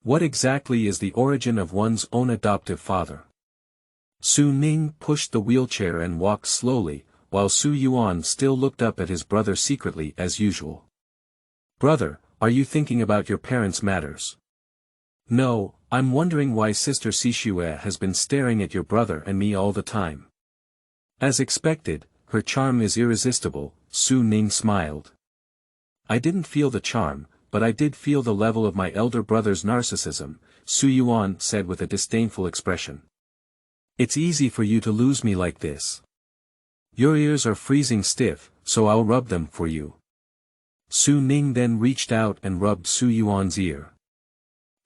What exactly is the origin of one's own adoptive father? Su Ning pushed the wheelchair and walked slowly, while Su Yuan still looked up at his brother secretly as usual. "Brother, are you thinking about your parents' matters?" "No, I'm wondering why Sister Sishue has been staring at your brother and me all the time." As expected, her charm is irresistible. Su Ning smiled. "I didn't feel the charm, but I did feel the level of my elder brother's narcissism," Su Yuan said with a disdainful expression. "It's easy for you to lose me like this. Your ears are freezing stiff, so I'll rub them for you." Su Ning then reached out and rubbed Su Yuan's ear.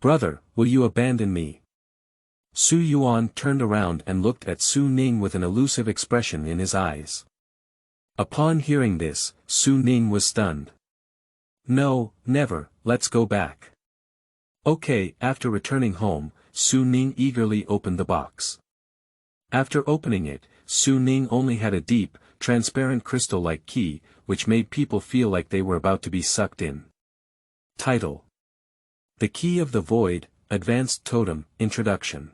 "Brother, will you abandon me?" Su Yuan turned around and looked at Su Ning with an elusive expression in his eyes. Upon hearing this, Su Ning was stunned. "No, never, let's go back." Okay. After returning home, Su Ning eagerly opened the box. After opening it, Su Ning only had a deep, transparent crystal-like key, which made people feel like they were about to be sucked in. Title: The Key of the Void, Advanced Totem, Introduction.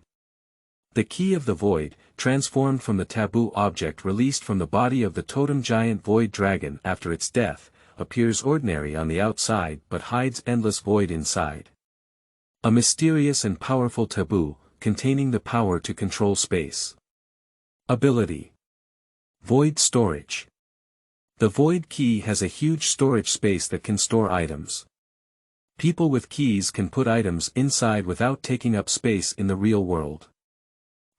The Key of the Void, transformed from the taboo object released from the body of the totem giant void dragon after its death, appears ordinary on the outside but hides endless void inside. A mysterious and powerful taboo, containing the power to control space. Ability: Void Storage. The Void Key has a huge storage space that can store items. People with keys can put items inside without taking up space in the real world.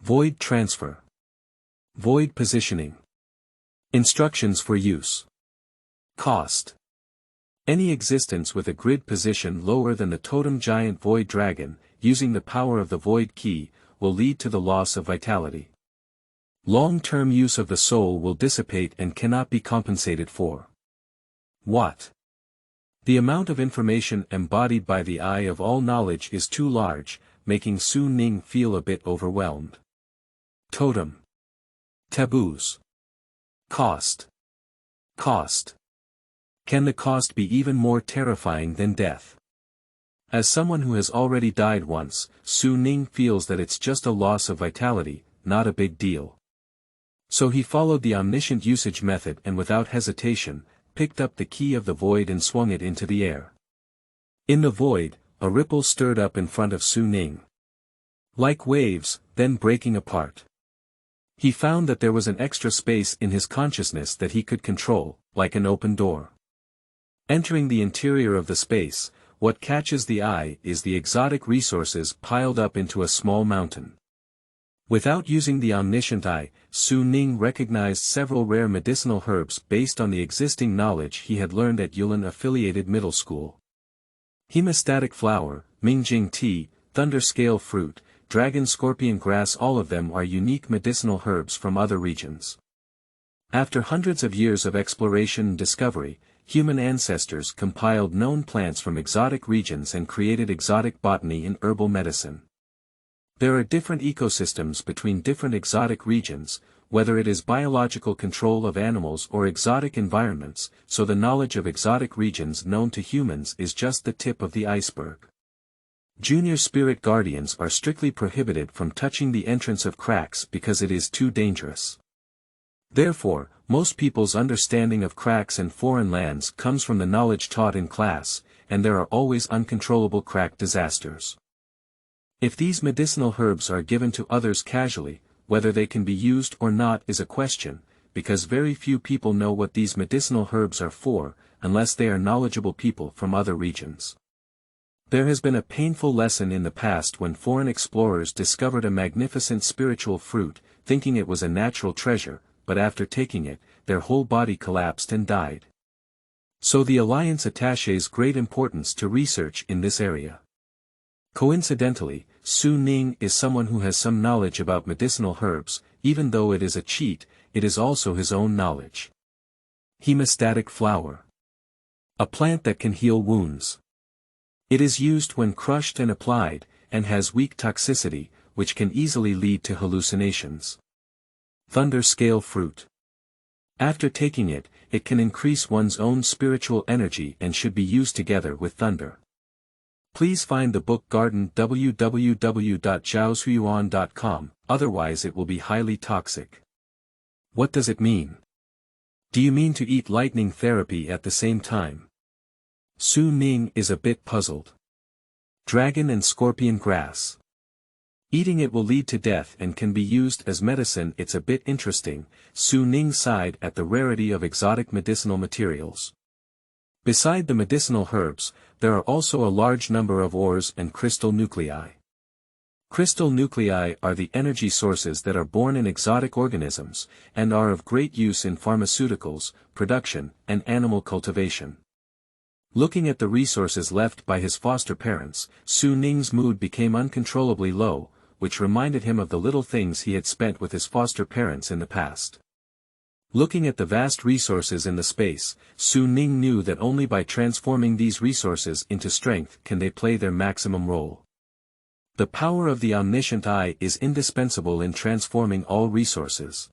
Void Transfer. Void Positioning. Instructions for use. Cost: Any existence with a grid position lower than the totem giant void dragon, using the power of the void key, will lead to the loss of vitality. Long-term use of the soul will dissipate and cannot be compensated for. What? The amount of information embodied by the eye of all knowledge is too large, making Su Ning feel a bit overwhelmed. Totem. Taboos. Cost. Cost. Can the cost be even more terrifying than death? As someone who has already died once, Su Ning feels that it's just a loss of vitality, not a big deal. So he followed the omniscient usage method and without hesitation, picked up the key of the void and swung it into the air. In the void, a ripple stirred up in front of Su Ning. Like waves, then breaking apart. He found that there was an extra space in his consciousness that he could control, like an open door. Entering the interior of the space, what catches the eye is the exotic resources piled up into a small mountain. Without using the omniscient eye, Su Ning recognized several rare medicinal herbs based on the existing knowledge he had learned at Yulin-affiliated middle school. Hemostatic flower, Mingjing tea, thunder scale fruit, dragon scorpion grass, all of them are unique medicinal herbs from other regions. After hundreds of years of exploration and discovery, human ancestors compiled known plants from exotic regions and created exotic botany in herbal medicine. There are different ecosystems between different exotic regions, whether it is biological control of animals or exotic environments, so the knowledge of exotic regions known to humans is just the tip of the iceberg. Junior spirit guardians are strictly prohibited from touching the entrance of cracks because it is too dangerous. Therefore, most people's understanding of cracks and foreign lands comes from the knowledge taught in class, and there are always uncontrollable crack disasters. If these medicinal herbs are given to others casually, whether they can be used or not is a question, because very few people know what these medicinal herbs are for, unless they are knowledgeable people from other regions. There has been a painful lesson in the past when foreign explorers discovered a magnificent spiritual fruit, thinking it was a natural treasure, but after taking it, their whole body collapsed and died. So the Alliance attaches great importance to research in this area. Coincidentally, Su Ning is someone who has some knowledge about medicinal herbs, even though it is a cheat, it is also his own knowledge. Hemostatic flower. A plant that can heal wounds. It is used when crushed and applied, and has weak toxicity, which can easily lead to hallucinations. Thunder scale fruit. After taking it, it can increase one's own spiritual energy and should be used together with thunder. Please find the book Garden www.zhaoshuyuan.com, otherwise it will be highly toxic. What does it mean? Do you mean to eat lightning therapy at the same time? Su Ning is a bit puzzled. Dragon and scorpion grass. Eating it will lead to death and can be used as medicine. It's a bit interesting. Su Ning sighed at the rarity of exotic medicinal materials. Beside the medicinal herbs, there are also a large number of ores and crystal nuclei. Crystal nuclei are the energy sources that are born in exotic organisms, and are of great use in pharmaceuticals, production, and animal cultivation. Looking at the resources left by his foster parents, Su Ning's mood became uncontrollably low, which reminded him of the little things he had spent with his foster parents in the past. Looking at the vast resources in the space, Su Ning knew that only by transforming these resources into strength can they play their maximum role. The power of the omniscient eye is indispensable in transforming all resources.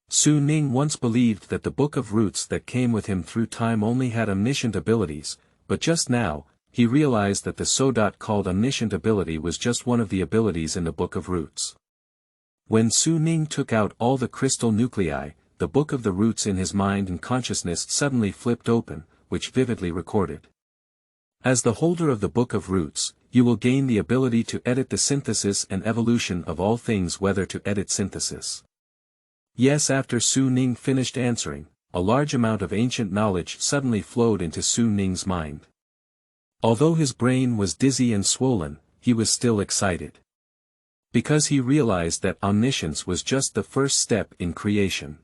Su Ning once believed that the Book of Roots that came with him through time only had omniscient abilities, but just now, he realized that the so-called omniscient ability was just one of the abilities in the Book of Roots. When Su Ning took out all the crystal nuclei, the Book of the Roots in his mind and consciousness suddenly flipped open, which vividly recorded. As the holder of the Book of Roots, you will gain the ability to edit the synthesis and evolution of all things, whether to edit synthesis. Yes, after Su Ning finished answering, a large amount of ancient knowledge suddenly flowed into Su Ning's mind. Although his brain was dizzy and swollen, he was still excited. Because he realized that omniscience was just the first step in creation.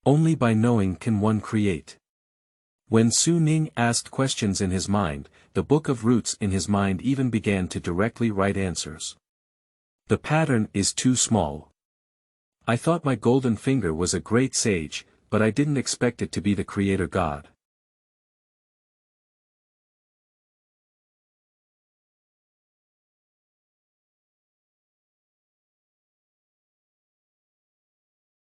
Only by knowing can one create. When Su Ning asked questions in his mind, the Book of Roots in his mind even began to directly write answers. The pattern is too small. I thought my golden finger was a great sage, but I didn't expect it to be the creator God.